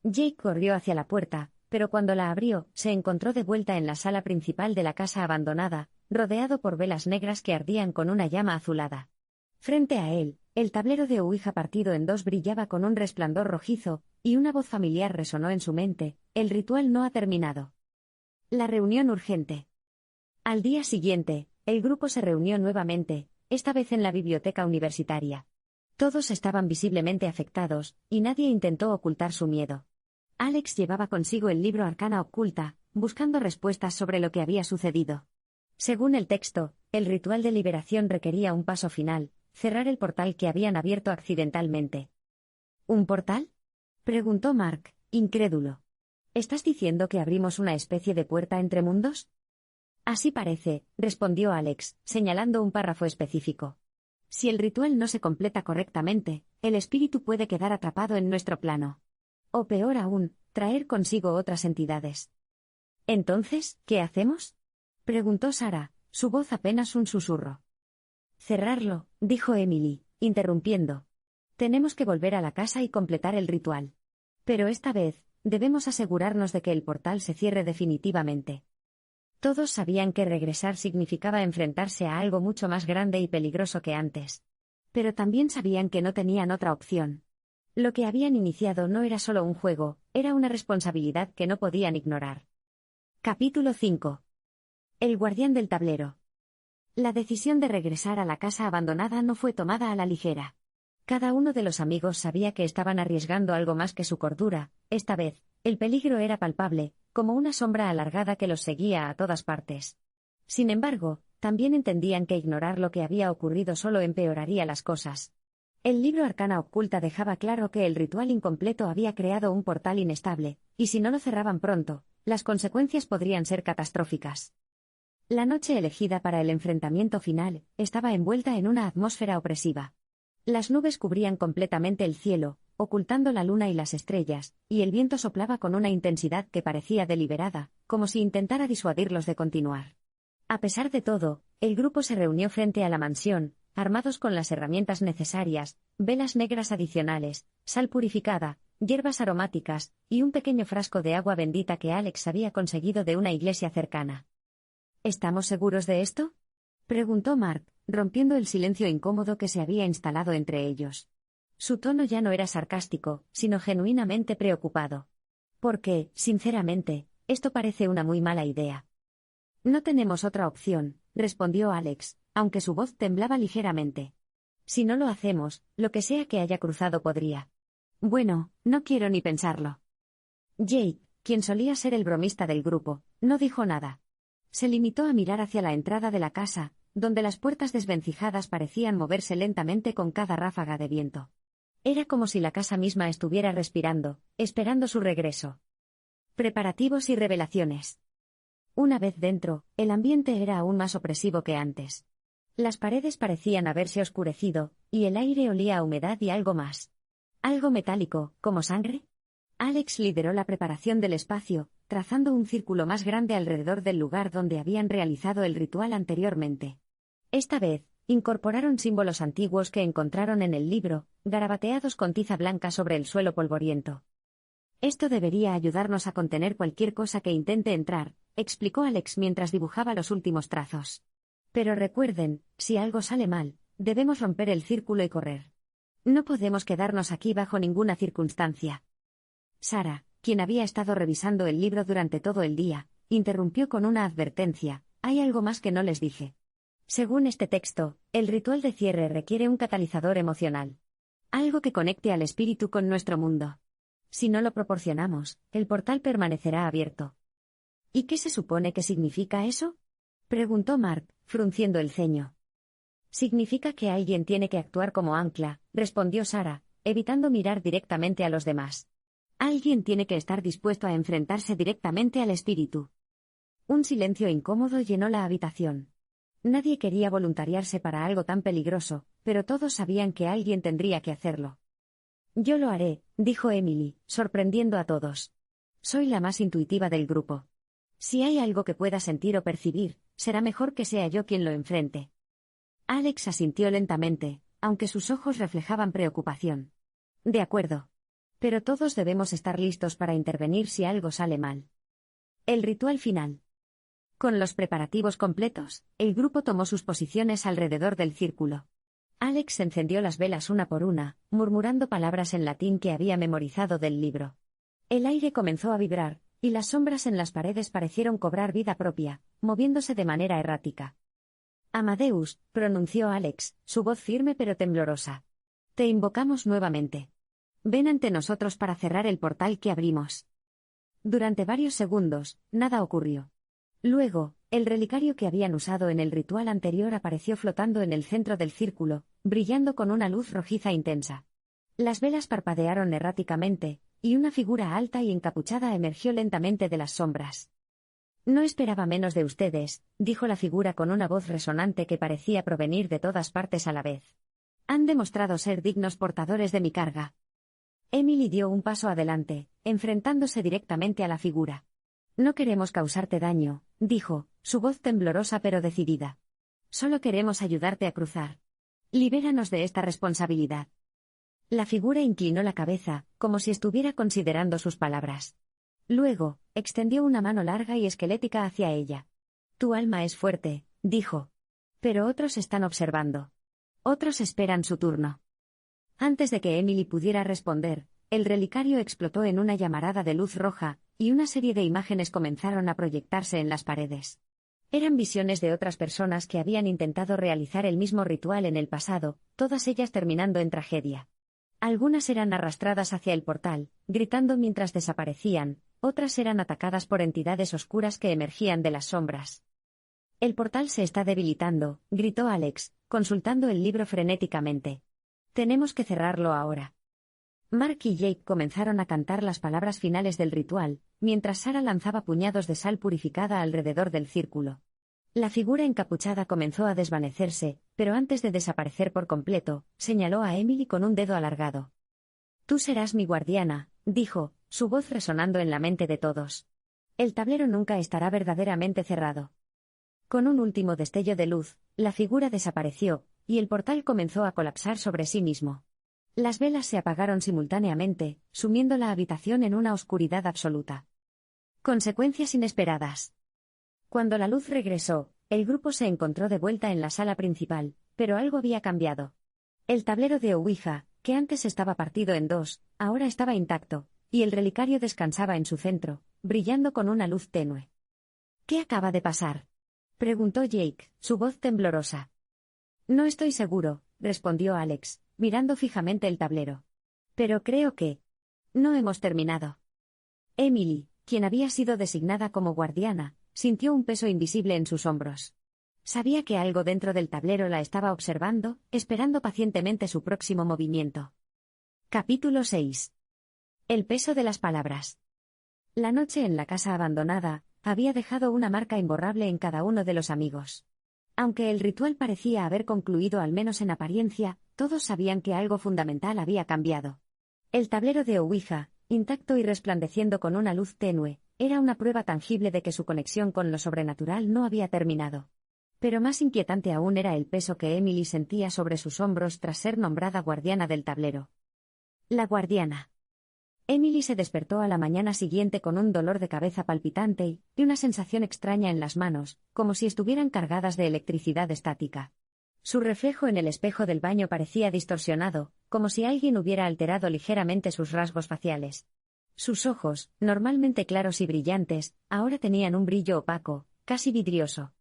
Jake corrió hacia la puerta, pero cuando la abrió, se encontró de vuelta en la sala principal de la casa abandonada, rodeado por velas negras que ardían con una llama azulada. Frente a él, el tablero de Ouija partido en dos brillaba con un resplandor rojizo, y una voz familiar resonó en su mente: el ritual no ha terminado. La reunión urgente. Al día siguiente, el grupo se reunió nuevamente, esta vez en la biblioteca universitaria. Todos estaban visiblemente afectados, y nadie intentó ocultar su miedo. Alex llevaba consigo el libro Arcana Oculta, buscando respuestas sobre lo que había sucedido. Según el texto, el ritual de liberación requería un paso final: cerrar el portal que habían abierto accidentalmente. ¿Un portal?, preguntó Mark, incrédulo. ¿Estás diciendo que abrimos una especie de puerta entre mundos? Así parece, respondió Alex, señalando un párrafo específico. Si el ritual no se completa correctamente, el espíritu puede quedar atrapado en nuestro plano. O peor aún, traer consigo otras entidades. ¿Entonces, qué hacemos?, preguntó Sarah, su voz apenas un susurro. Cerrarlo, dijo Emily, interrumpiendo. Tenemos que volver a la casa y completar el ritual. Pero esta vez, debemos asegurarnos de que el portal se cierre definitivamente. Todos sabían que regresar significaba enfrentarse a algo mucho más grande y peligroso que antes. Pero también sabían que no tenían otra opción. Lo que habían iniciado no era solo un juego, era una responsabilidad que no podían ignorar. Capítulo 5. El guardián del tablero. La decisión de regresar a la casa abandonada no fue tomada a la ligera. Cada uno de los amigos sabía que estaban arriesgando algo más que su cordura. Esta vez, el peligro era palpable, como una sombra alargada que los seguía a todas partes. Sin embargo, también entendían que ignorar lo que había ocurrido solo empeoraría las cosas. El libro Arcana Oculta dejaba claro que el ritual incompleto había creado un portal inestable, y si no lo cerraban pronto, las consecuencias podrían ser catastróficas. La noche elegida para el enfrentamiento final estaba envuelta en una atmósfera opresiva. Las nubes cubrían completamente el cielo, ocultando la luna y las estrellas, y el viento soplaba con una intensidad que parecía deliberada, como si intentara disuadirlos de continuar. A pesar de todo, el grupo se reunió frente a la mansión, armados con las herramientas necesarias, velas negras adicionales, sal purificada, hierbas aromáticas, y un pequeño frasco de agua bendita que Alex había conseguido de una iglesia cercana. ¿Estamos seguros de esto?, preguntó Mark, rompiendo el silencio incómodo que se había instalado entre ellos. Su tono ya no era sarcástico, sino genuinamente preocupado. Porque, sinceramente, esto parece una muy mala idea. No tenemos otra opción, respondió Alex, aunque su voz temblaba ligeramente. Si no lo hacemos, lo que sea que haya cruzado podría. Bueno, no quiero ni pensarlo. Jake, quien solía ser el bromista del grupo, no dijo nada. Se limitó a mirar hacia la entrada de la casa, donde las puertas desvencijadas parecían moverse lentamente con cada ráfaga de viento. Era como si la casa misma estuviera respirando, esperando su regreso. Preparativos y revelaciones. Una vez dentro, el ambiente era aún más opresivo que antes. Las paredes parecían haberse oscurecido, y el aire olía a humedad y algo más. ¿Algo metálico, como sangre? Alex lideró la preparación del espacio, trazando un círculo más grande alrededor del lugar donde habían realizado el ritual anteriormente. Esta vez, incorporaron símbolos antiguos que encontraron en el libro, garabateados con tiza blanca sobre el suelo polvoriento. Esto debería ayudarnos a contener cualquier cosa que intente entrar, explicó Alex mientras dibujaba los últimos trazos. Pero recuerden, si algo sale mal, debemos romper el círculo y correr. No podemos quedarnos aquí bajo ninguna circunstancia. Sara, quien había estado revisando el libro durante todo el día, interrumpió con una advertencia: hay algo más que no les dije. Según este texto, el ritual de cierre requiere un catalizador emocional. Algo que conecte al espíritu con nuestro mundo. Si no lo proporcionamos, el portal permanecerá abierto. ¿Y qué se supone que significa eso?, preguntó Mark, frunciendo el ceño. Significa que alguien tiene que actuar como ancla, respondió Sara, evitando mirar directamente a los demás. Alguien tiene que estar dispuesto a enfrentarse directamente al espíritu. Un silencio incómodo llenó la habitación. Nadie quería voluntariarse para algo tan peligroso, pero todos sabían que alguien tendría que hacerlo. Yo lo haré, dijo Emily, sorprendiendo a todos. Soy la más intuitiva del grupo. Si hay algo que pueda sentir o percibir, será mejor que sea yo quien lo enfrente. Alex asintió lentamente, aunque sus ojos reflejaban preocupación. De acuerdo. Pero todos debemos estar listos para intervenir si algo sale mal. El ritual final. Con los preparativos completos, el grupo tomó sus posiciones alrededor del círculo. Alex encendió las velas una por una, murmurando palabras en latín que había memorizado del libro. El aire comenzó a vibrar, y las sombras en las paredes parecieron cobrar vida propia, moviéndose de manera errática. Amadeus, pronunció Alex, su voz firme pero temblorosa. Te invocamos nuevamente. Ven ante nosotros para cerrar el portal que abrimos. Durante varios segundos, nada ocurrió. Luego, el relicario que habían usado en el ritual anterior apareció flotando en el centro del círculo, brillando con una luz rojiza intensa. Las velas parpadearon erráticamente, y una figura alta y encapuchada emergió lentamente de las sombras. No esperaba menos de ustedes, dijo la figura con una voz resonante que parecía provenir de todas partes a la vez. Han demostrado ser dignos portadores de mi carga. Emily dio un paso adelante, enfrentándose directamente a la figura. No queremos causarte daño, dijo, su voz temblorosa pero decidida. Solo queremos ayudarte a cruzar. Libéranos de esta responsabilidad. La figura inclinó la cabeza, como si estuviera considerando sus palabras. Luego, extendió una mano larga y esquelética hacia ella. Tu alma es fuerte, dijo. Pero otros están observando. Otros esperan su turno. Antes de que Emily pudiera responder, el relicario explotó en una llamarada de luz roja, y una serie de imágenes comenzaron a proyectarse en las paredes. Eran visiones de otras personas que habían intentado realizar el mismo ritual en el pasado, todas ellas terminando en tragedia. Algunas eran arrastradas hacia el portal, gritando mientras desaparecían, otras eran atacadas por entidades oscuras que emergían de las sombras. El portal se está debilitando, gritó Alex, consultando el libro frenéticamente. Tenemos que cerrarlo ahora. Mark y Jake comenzaron a cantar las palabras finales del ritual, mientras Sara lanzaba puñados de sal purificada alrededor del círculo. La figura encapuchada comenzó a desvanecerse, pero antes de desaparecer por completo, señaló a Emily con un dedo alargado. Tú serás mi guardiana, dijo, su voz resonando en la mente de todos. El tablero nunca estará verdaderamente cerrado. Con un último destello de luz, la figura desapareció, y el portal comenzó a colapsar sobre sí mismo. Las velas se apagaron simultáneamente, sumiendo la habitación en una oscuridad absoluta. Consecuencias inesperadas. Cuando la luz regresó, el grupo se encontró de vuelta en la sala principal, pero algo había cambiado. El tablero de Ouija, que antes estaba partido en dos, ahora estaba intacto, y el relicario descansaba en su centro, brillando con una luz tenue. ¿Qué acaba de pasar?, preguntó Jake, su voz temblorosa. No estoy seguro, respondió Alex, mirando fijamente el tablero. Pero creo que... no hemos terminado. Emily, quien había sido designada como guardiana, sintió un peso invisible en sus hombros. Sabía que algo dentro del tablero la estaba observando, esperando pacientemente su próximo movimiento. Capítulo 6. El peso de las palabras. La noche en la casa abandonada había dejado una marca imborrable en cada uno de los amigos. Aunque el ritual parecía haber concluido al menos en apariencia, todos sabían que algo fundamental había cambiado. El tablero de Ouija, intacto y resplandeciendo con una luz tenue, era una prueba tangible de que su conexión con lo sobrenatural no había terminado. Pero más inquietante aún era el peso que Emily sentía sobre sus hombros tras ser nombrada guardiana del tablero. La guardiana. Emily se despertó a la mañana siguiente con un dolor de cabeza palpitante y una sensación extraña en las manos, como si estuvieran cargadas de electricidad estática. Su reflejo en el espejo del baño parecía distorsionado, como si alguien hubiera alterado ligeramente sus rasgos faciales. Sus ojos, normalmente claros y brillantes, ahora tenían un brillo opaco, casi vidrioso.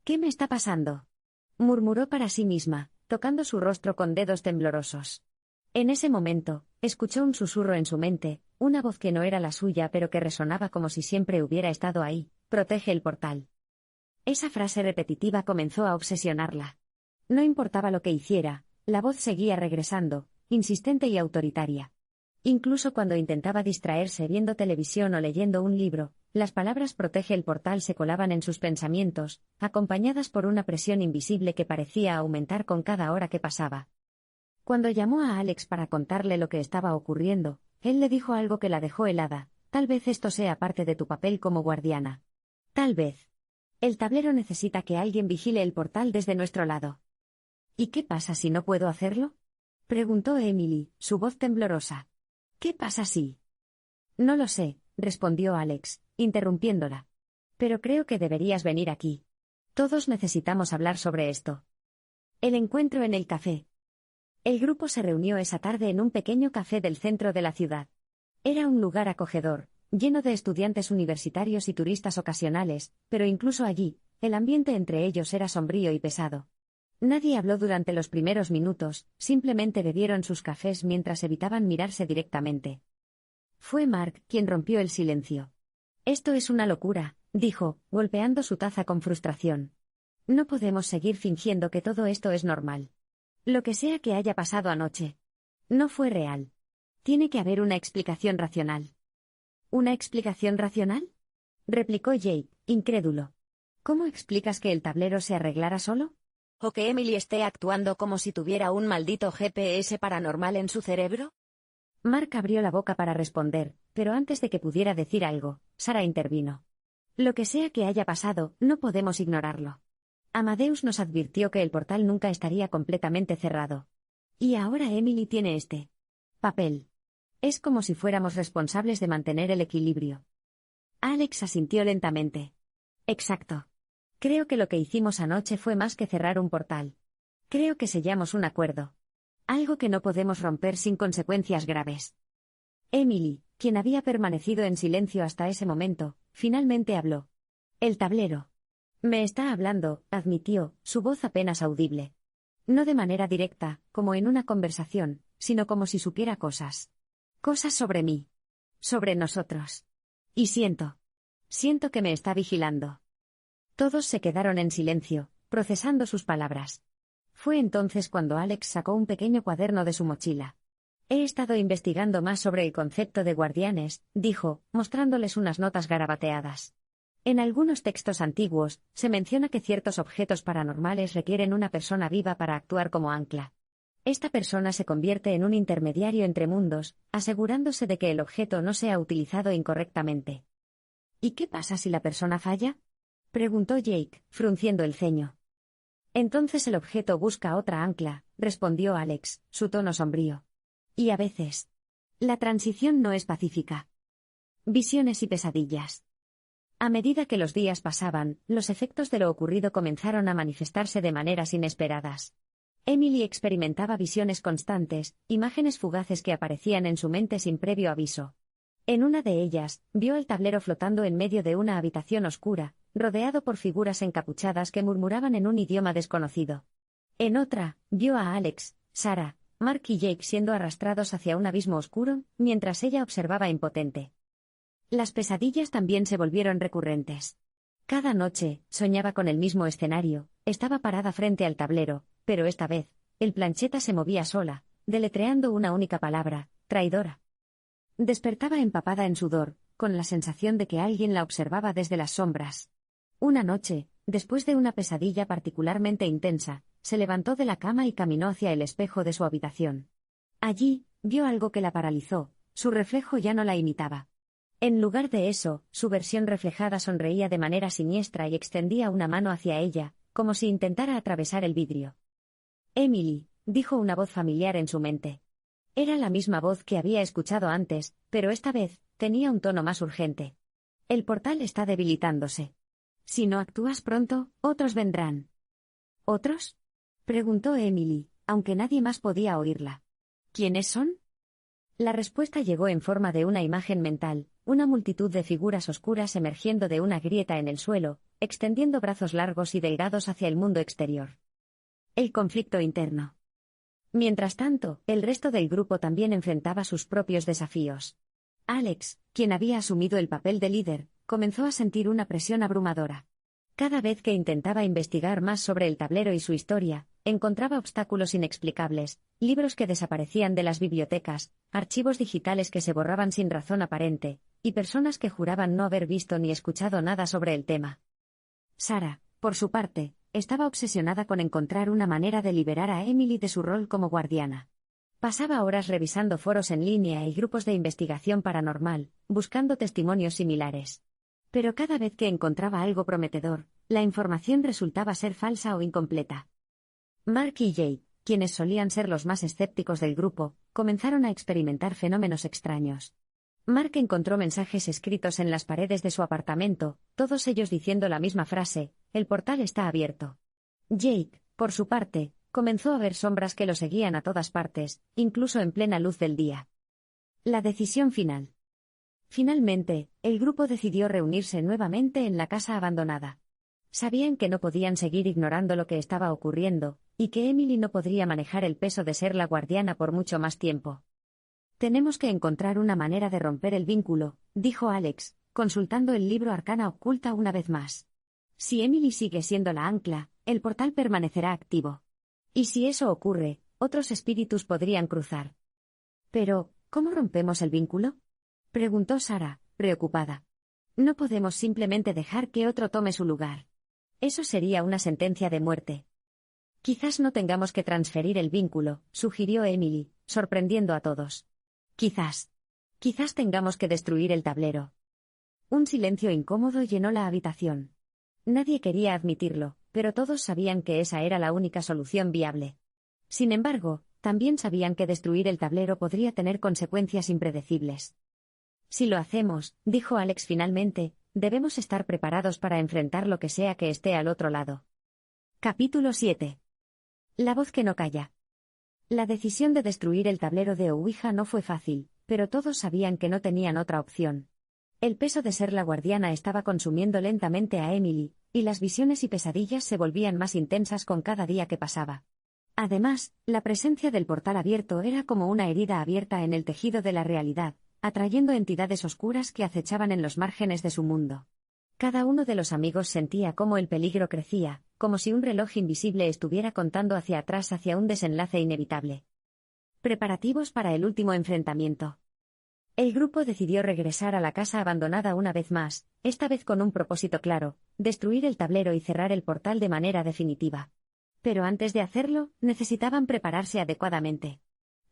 «¿Qué me está pasando?», murmuró para sí misma, tocando su rostro con dedos temblorosos. En ese momento, escuchó un susurro en su mente, una voz que no era la suya pero que resonaba como si siempre hubiera estado ahí: «Protege el portal». Esa frase repetitiva comenzó a obsesionarla. No importaba lo que hiciera, la voz seguía regresando, insistente y autoritaria. Incluso cuando intentaba distraerse viendo televisión o leyendo un libro, las palabras «protege el portal» se colaban en sus pensamientos, acompañadas por una presión invisible que parecía aumentar con cada hora que pasaba. Cuando llamó a Alex para contarle lo que estaba ocurriendo, él le dijo algo que la dejó helada: «Tal vez esto sea parte de tu papel como guardiana. Tal vez. El tablero necesita que alguien vigile el portal desde nuestro lado». «¿Y qué pasa si no puedo hacerlo?», preguntó Emily, su voz temblorosa. «¿Qué pasa si...?» «No lo sé», respondió Alex, interrumpiéndola. «Pero creo que deberías venir aquí. Todos necesitamos hablar sobre esto». El encuentro en el café. El grupo se reunió esa tarde en un pequeño café del centro de la ciudad. Era un lugar acogedor, lleno de estudiantes universitarios y turistas ocasionales, pero incluso allí, el ambiente entre ellos era sombrío y pesado. Nadie habló durante los primeros minutos, simplemente bebieron sus cafés mientras evitaban mirarse directamente. Fue Mark quien rompió el silencio. «Esto es una locura», dijo, golpeando su taza con frustración. «No podemos seguir fingiendo que todo esto es normal. Lo que sea que haya pasado anoche no fue real. Tiene que haber una explicación racional». «¿Una explicación racional?», replicó Jake, incrédulo. «¿Cómo explicas que el tablero se arreglara solo? ¿O que Emily esté actuando como si tuviera un maldito GPS paranormal en su cerebro?». Mark abrió la boca para responder, pero antes de que pudiera decir algo, Sarah intervino. «Lo que sea que haya pasado, no podemos ignorarlo. Amadeus nos advirtió que el portal nunca estaría completamente cerrado. Y ahora Emily tiene este papel. Es como si fuéramos responsables de mantener el equilibrio». Alex asintió lentamente. «Exacto. Creo que lo que hicimos anoche fue más que cerrar un portal. Creo que sellamos un acuerdo. Algo que no podemos romper sin consecuencias graves». Emily, quien había permanecido en silencio hasta ese momento, finalmente habló. «El tablero. Me está hablando», admitió, su voz apenas audible. No de manera directa, como en una conversación, sino como si supiera cosas. Cosas sobre mí. Sobre nosotros. Y siento que me está vigilando». Todos se quedaron en silencio, procesando sus palabras. Fue entonces cuando Alex sacó un pequeño cuaderno de su mochila. «He estado investigando más sobre el concepto de guardianes», dijo, mostrándoles unas notas garabateadas. «En algunos textos antiguos, se menciona que ciertos objetos paranormales requieren una persona viva para actuar como ancla. Esta persona se convierte en un intermediario entre mundos, asegurándose de que el objeto no sea utilizado incorrectamente». «¿Y qué pasa si la persona falla?», preguntó Jake, frunciendo el ceño. «Entonces el objeto busca otra ancla», respondió Alex, su tono sombrío. «Y a veces, la transición no es pacífica». Visiones y pesadillas. A medida que los días pasaban, los efectos de lo ocurrido comenzaron a manifestarse de maneras inesperadas. Emily experimentaba visiones constantes, imágenes fugaces que aparecían en su mente sin previo aviso. En una de ellas, vio el tablero flotando en medio de una habitación oscura, rodeado por figuras encapuchadas que murmuraban en un idioma desconocido. En otra, vio a Alex, Sarah, Mark y Jake siendo arrastrados hacia un abismo oscuro, mientras ella observaba impotente. Las pesadillas también se volvieron recurrentes. Cada noche, soñaba con el mismo escenario, estaba parada frente al tablero, pero esta vez, el plancheta se movía sola, deletreando una única palabra: traidora. Despertaba empapada en sudor, con la sensación de que alguien la observaba desde las sombras. Una noche, después de una pesadilla particularmente intensa, se levantó de la cama y caminó hacia el espejo de su habitación. Allí, vio algo que la paralizó, su reflejo ya no la imitaba. En lugar de eso, su versión reflejada sonreía de manera siniestra y extendía una mano hacia ella, como si intentara atravesar el vidrio. «Emily», dijo una voz familiar en su mente. Era la misma voz que había escuchado antes, pero esta vez tenía un tono más urgente. El portal está debilitándose. Si no actúas pronto, otros vendrán. ¿Otros?, preguntó Emily, aunque nadie más podía oírla. ¿Quiénes son? La respuesta llegó en forma de una imagen mental, una multitud de figuras oscuras emergiendo de una grieta en el suelo, extendiendo brazos largos y delgados hacia el mundo exterior. El conflicto interno. Mientras tanto, el resto del grupo también enfrentaba sus propios desafíos. Alex, quien había asumido el papel de líder, comenzó a sentir una presión abrumadora. Cada vez que intentaba investigar más sobre el tablero y su historia, encontraba obstáculos inexplicables, libros que desaparecían de las bibliotecas, archivos digitales que se borraban sin razón aparente, y personas que juraban no haber visto ni escuchado nada sobre el tema. Sarah, por su parte, estaba obsesionada con encontrar una manera de liberar a Emily de su rol como guardiana. Pasaba horas revisando foros en línea y grupos de investigación paranormal, buscando testimonios similares. Pero cada vez que encontraba algo prometedor, la información resultaba ser falsa o incompleta. Mark y Jake, quienes solían ser los más escépticos del grupo, comenzaron a experimentar fenómenos extraños. Mark encontró mensajes escritos en las paredes de su apartamento, todos ellos diciendo la misma frase: "El portal está abierto". Jake, por su parte, comenzó a ver sombras que lo seguían a todas partes, incluso en plena luz del día. La decisión final. Finalmente, el grupo decidió reunirse nuevamente en la casa abandonada. Sabían que no podían seguir ignorando lo que estaba ocurriendo, y que Emily no podría manejar el peso de ser la guardiana por mucho más tiempo. «Tenemos que encontrar una manera de romper el vínculo», dijo Alex, consultando el libro Arcana Oculta una vez más. «Si Emily sigue siendo la ancla, el portal permanecerá activo. Y si eso ocurre, otros espíritus podrían cruzar». «Pero, ¿cómo rompemos el vínculo?», preguntó Sarah, preocupada. «No podemos simplemente dejar que otro tome su lugar. Eso sería una sentencia de muerte». «Quizás no tengamos que transferir el vínculo», sugirió Emily, sorprendiendo a todos. «Quizás tengamos que destruir el tablero». Un silencio incómodo llenó la habitación. Nadie quería admitirlo, pero todos sabían que esa era la única solución viable. Sin embargo, también sabían que destruir el tablero podría tener consecuencias impredecibles. «Si lo hacemos», dijo Alex finalmente, «debemos estar preparados para enfrentar lo que sea que esté al otro lado». Capítulo 7. La voz que no calla. La decisión de destruir el tablero de Ouija no fue fácil, pero todos sabían que no tenían otra opción. El peso de ser la guardiana estaba consumiendo lentamente a Emily, y las visiones y pesadillas se volvían más intensas con cada día que pasaba. Además, la presencia del portal abierto era como una herida abierta en el tejido de la realidad, atrayendo entidades oscuras que acechaban en los márgenes de su mundo. Cada uno de los amigos sentía cómo el peligro crecía, como si un reloj invisible estuviera contando hacia atrás hacia un desenlace inevitable. Preparativos para el último enfrentamiento. El grupo decidió regresar a la casa abandonada una vez más, esta vez con un propósito claro: destruir el tablero y cerrar el portal de manera definitiva. Pero antes de hacerlo, necesitaban prepararse adecuadamente.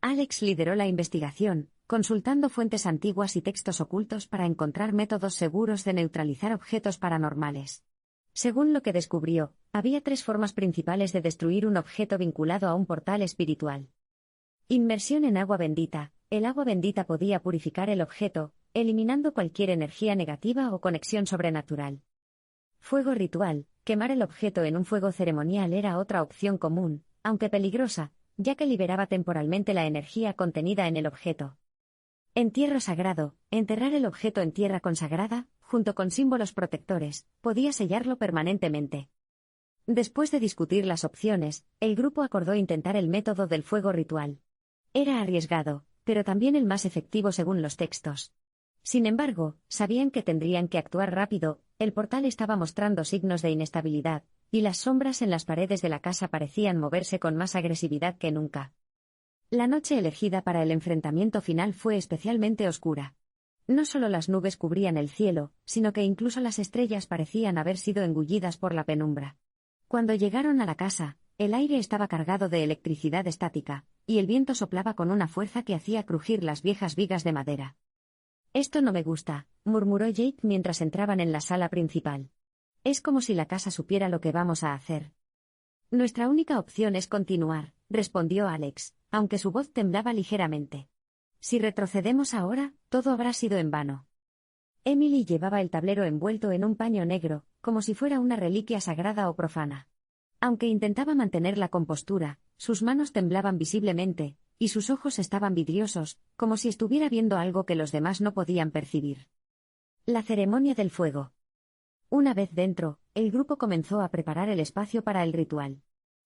Alex lideró la investigación, consultando fuentes antiguas y textos ocultos para encontrar métodos seguros de neutralizar objetos paranormales. Según lo que descubrió, había 3 formas principales de destruir un objeto vinculado a un portal espiritual. Inmersión en agua bendita. El agua bendita podía purificar el objeto, eliminando cualquier energía negativa o conexión sobrenatural. Fuego ritual. Quemar el objeto en un fuego ceremonial era otra opción común, aunque peligrosa, ya que liberaba temporalmente la energía contenida en el objeto. Entierro sagrado. Enterrar el objeto en tierra consagrada, junto con símbolos protectores, podía sellarlo permanentemente. Después de discutir las opciones, el grupo acordó intentar el método del fuego ritual. Era arriesgado, pero también el más efectivo según los textos. Sin embargo, sabían que tendrían que actuar rápido. El portal estaba mostrando signos de inestabilidad, y las sombras en las paredes de la casa parecían moverse con más agresividad que nunca. La noche elegida para el enfrentamiento final fue especialmente oscura. No solo las nubes cubrían el cielo, sino que incluso las estrellas parecían haber sido engullidas por la penumbra. Cuando llegaron a la casa, el aire estaba cargado de electricidad estática, y el viento soplaba con una fuerza que hacía crujir las viejas vigas de madera. «Esto no me gusta», murmuró Jake mientras entraban en la sala principal. «Es como si la casa supiera lo que vamos a hacer». «Nuestra única opción es continuar», respondió Alex, aunque su voz temblaba ligeramente. Si retrocedemos ahora, todo habrá sido en vano. Emily llevaba el tablero envuelto en un paño negro, como si fuera una reliquia sagrada o profana. Aunque intentaba mantener la compostura, sus manos temblaban visiblemente, y sus ojos estaban vidriosos, como si estuviera viendo algo que los demás no podían percibir. La ceremonia del fuego. Una vez dentro, el grupo comenzó a preparar el espacio para el ritual.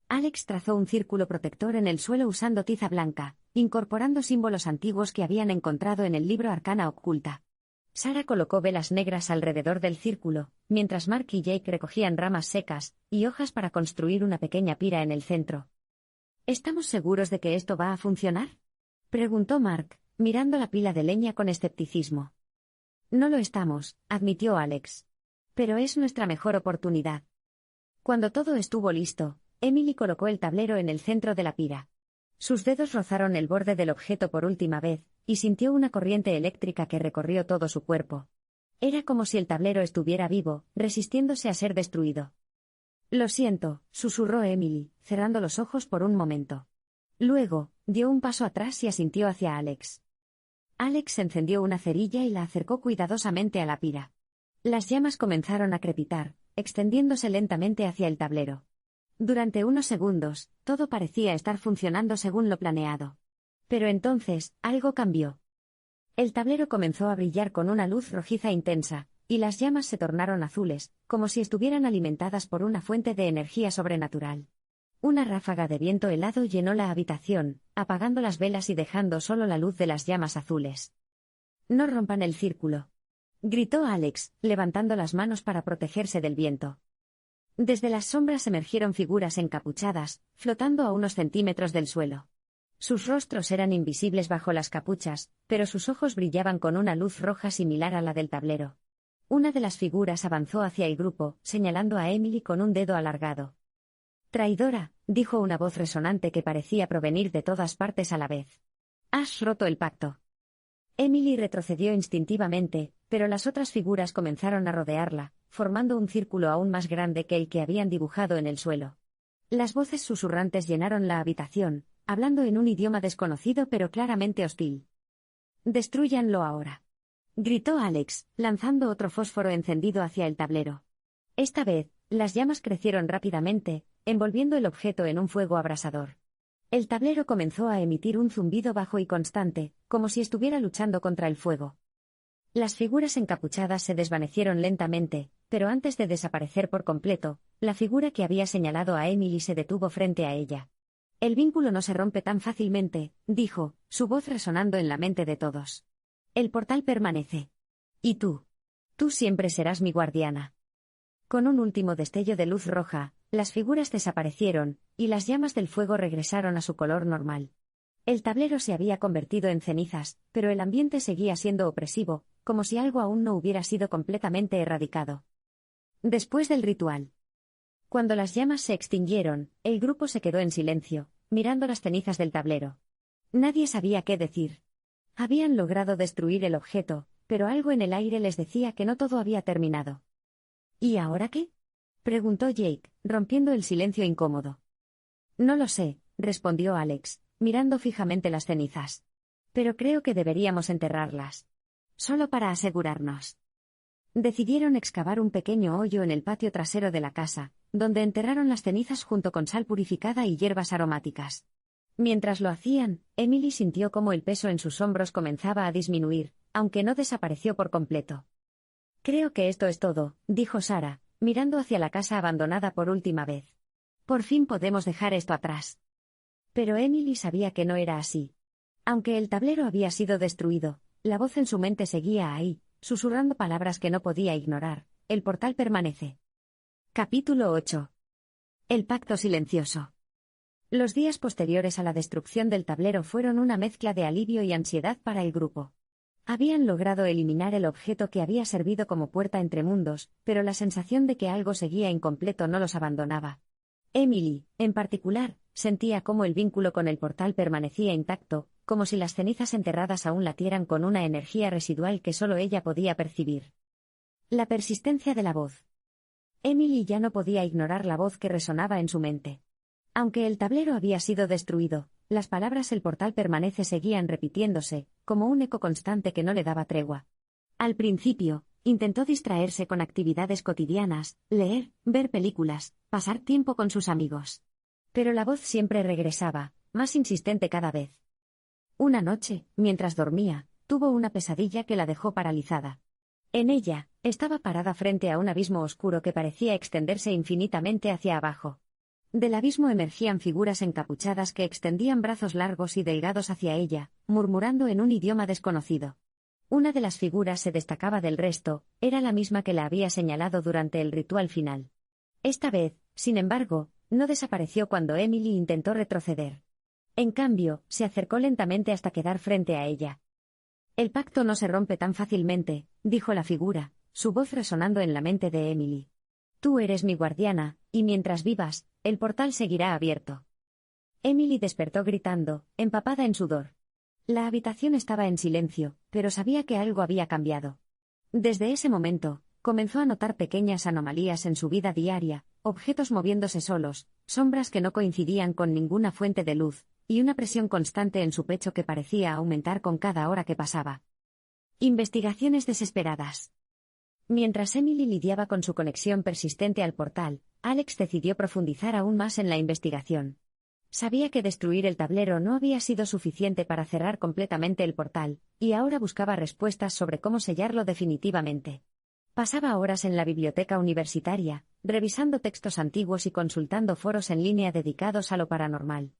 Alex trazó un círculo protector en el suelo usando tiza blanca, incorporando símbolos antiguos que habían encontrado en el libro Arcana Oculta. Sarah colocó velas negras alrededor del círculo, mientras Mark y Jake recogían ramas secas y hojas para construir una pequeña pira en el centro. ¿Estamos seguros de que esto va a funcionar?, preguntó Mark, mirando la pila de leña con escepticismo. No lo estamos, admitió Alex. Pero es nuestra mejor oportunidad. Cuando todo estuvo listo, Emily colocó el tablero en el centro de la pira. Sus dedos rozaron el borde del objeto por última vez, y sintió una corriente eléctrica que recorrió todo su cuerpo. Era como si el tablero estuviera vivo, resistiéndose a ser destruido. Lo siento, susurró Emily, cerrando los ojos por un momento. Luego, dio un paso atrás y asintió hacia Alex. Alex encendió una cerilla y la acercó cuidadosamente a la pira. Las llamas comenzaron a crepitar, extendiéndose lentamente hacia el tablero. Durante unos segundos, todo parecía estar funcionando según lo planeado. Pero entonces, algo cambió. El tablero comenzó a brillar con una luz rojiza intensa, y las llamas se tornaron azules, como si estuvieran alimentadas por una fuente de energía sobrenatural. Una ráfaga de viento helado llenó la habitación, apagando las velas y dejando solo la luz de las llamas azules. «No rompan el círculo», gritó Alex, levantando las manos para protegerse del viento. Desde las sombras emergieron figuras encapuchadas, flotando a unos centímetros del suelo. Sus rostros eran invisibles bajo las capuchas, pero sus ojos brillaban con una luz roja similar a la del tablero. Una de las figuras avanzó hacia el grupo, señalando a Emily con un dedo alargado. «Traidora», dijo una voz resonante que parecía provenir de todas partes a la vez. «Has roto el pacto». Emily retrocedió instintivamente, pero las otras figuras comenzaron a rodearla, formando un círculo aún más grande que el que habían dibujado en el suelo. Las voces susurrantes llenaron la habitación, hablando en un idioma desconocido pero claramente hostil. «Destrúyanlo ahora», gritó Alex, lanzando otro fósforo encendido hacia el tablero. Esta vez, las llamas crecieron rápidamente, envolviendo el objeto en un fuego abrasador. El tablero comenzó a emitir un zumbido bajo y constante, como si estuviera luchando contra el fuego. Las figuras encapuchadas se desvanecieron lentamente, pero antes de desaparecer por completo, la figura que había señalado a Emily se detuvo frente a ella. «El vínculo no se rompe tan fácilmente», dijo, su voz resonando en la mente de todos. «El portal permanece. Y tú siempre serás mi guardiana». Con un último destello de luz roja, las figuras desaparecieron, y las llamas del fuego regresaron a su color normal. El tablero se había convertido en cenizas, pero el ambiente seguía siendo opresivo, como si algo aún no hubiera sido completamente erradicado. Después del ritual. Cuando las llamas se extinguieron, el grupo se quedó en silencio, mirando las cenizas del tablero. Nadie sabía qué decir. Habían logrado destruir el objeto, pero algo en el aire les decía que no todo había terminado. ¿Y ahora qué?, preguntó Jake, rompiendo el silencio incómodo. No lo sé, respondió Alex, mirando fijamente las cenizas. Pero creo que deberíamos enterrarlas. Solo para asegurarnos. Decidieron excavar un pequeño hoyo en el patio trasero de la casa, donde enterraron las cenizas junto con sal purificada y hierbas aromáticas. Mientras lo hacían, Emily sintió cómo el peso en sus hombros comenzaba a disminuir, aunque no desapareció por completo. «Creo que esto es todo», dijo Sarah, mirando hacia la casa abandonada por última vez. «Por fin podemos dejar esto atrás». Pero Emily sabía que no era así. Aunque el tablero había sido destruido, la voz en su mente seguía ahí, susurrando palabras que no podía ignorar. El portal permanece. Capítulo 8. El pacto silencioso. Los días posteriores a la destrucción del tablero fueron una mezcla de alivio y ansiedad para el grupo. Habían logrado eliminar el objeto que había servido como puerta entre mundos, pero la sensación de que algo seguía incompleto no los abandonaba. Emily, en particular, sentía cómo el vínculo con el portal permanecía intacto, como si las cenizas enterradas aún latieran con una energía residual que solo ella podía percibir. La persistencia de la voz. Emily ya no podía ignorar la voz que resonaba en su mente. Aunque el tablero había sido destruido, las palabras "el portal permanece" seguían repitiéndose, como un eco constante que no le daba tregua. Al principio, intentó distraerse con actividades cotidianas, leer, ver películas, pasar tiempo con sus amigos. Pero la voz siempre regresaba, más insistente cada vez. Una noche, mientras dormía, tuvo una pesadilla que la dejó paralizada. En ella, estaba parada frente a un abismo oscuro que parecía extenderse infinitamente hacia abajo. Del abismo emergían figuras encapuchadas que extendían brazos largos y delgados hacia ella, murmurando en un idioma desconocido. Una de las figuras se destacaba del resto, era la misma que la había señalado durante el ritual final. Esta vez, sin embargo, no desapareció cuando Emily intentó retroceder. En cambio, se acercó lentamente hasta quedar frente a ella. «El pacto no se rompe tan fácilmente», dijo la figura, su voz resonando en la mente de Emily. «Tú eres mi guardiana, y mientras vivas, el portal seguirá abierto». Emily despertó gritando, empapada en sudor. La habitación estaba en silencio, pero sabía que algo había cambiado. Desde ese momento, comenzó a notar pequeñas anomalías en su vida diaria, objetos moviéndose solos, sombras que no coincidían con ninguna fuente de luz, y una presión constante en su pecho que parecía aumentar con cada hora que pasaba. Investigaciones desesperadas. Mientras Emily lidiaba con su conexión persistente al portal, Alex decidió profundizar aún más en la investigación. Sabía que destruir el tablero no había sido suficiente para cerrar completamente el portal, y ahora buscaba respuestas sobre cómo sellarlo definitivamente. Pasaba horas en la biblioteca universitaria, revisando textos antiguos y consultando foros en línea dedicados a lo paranormal.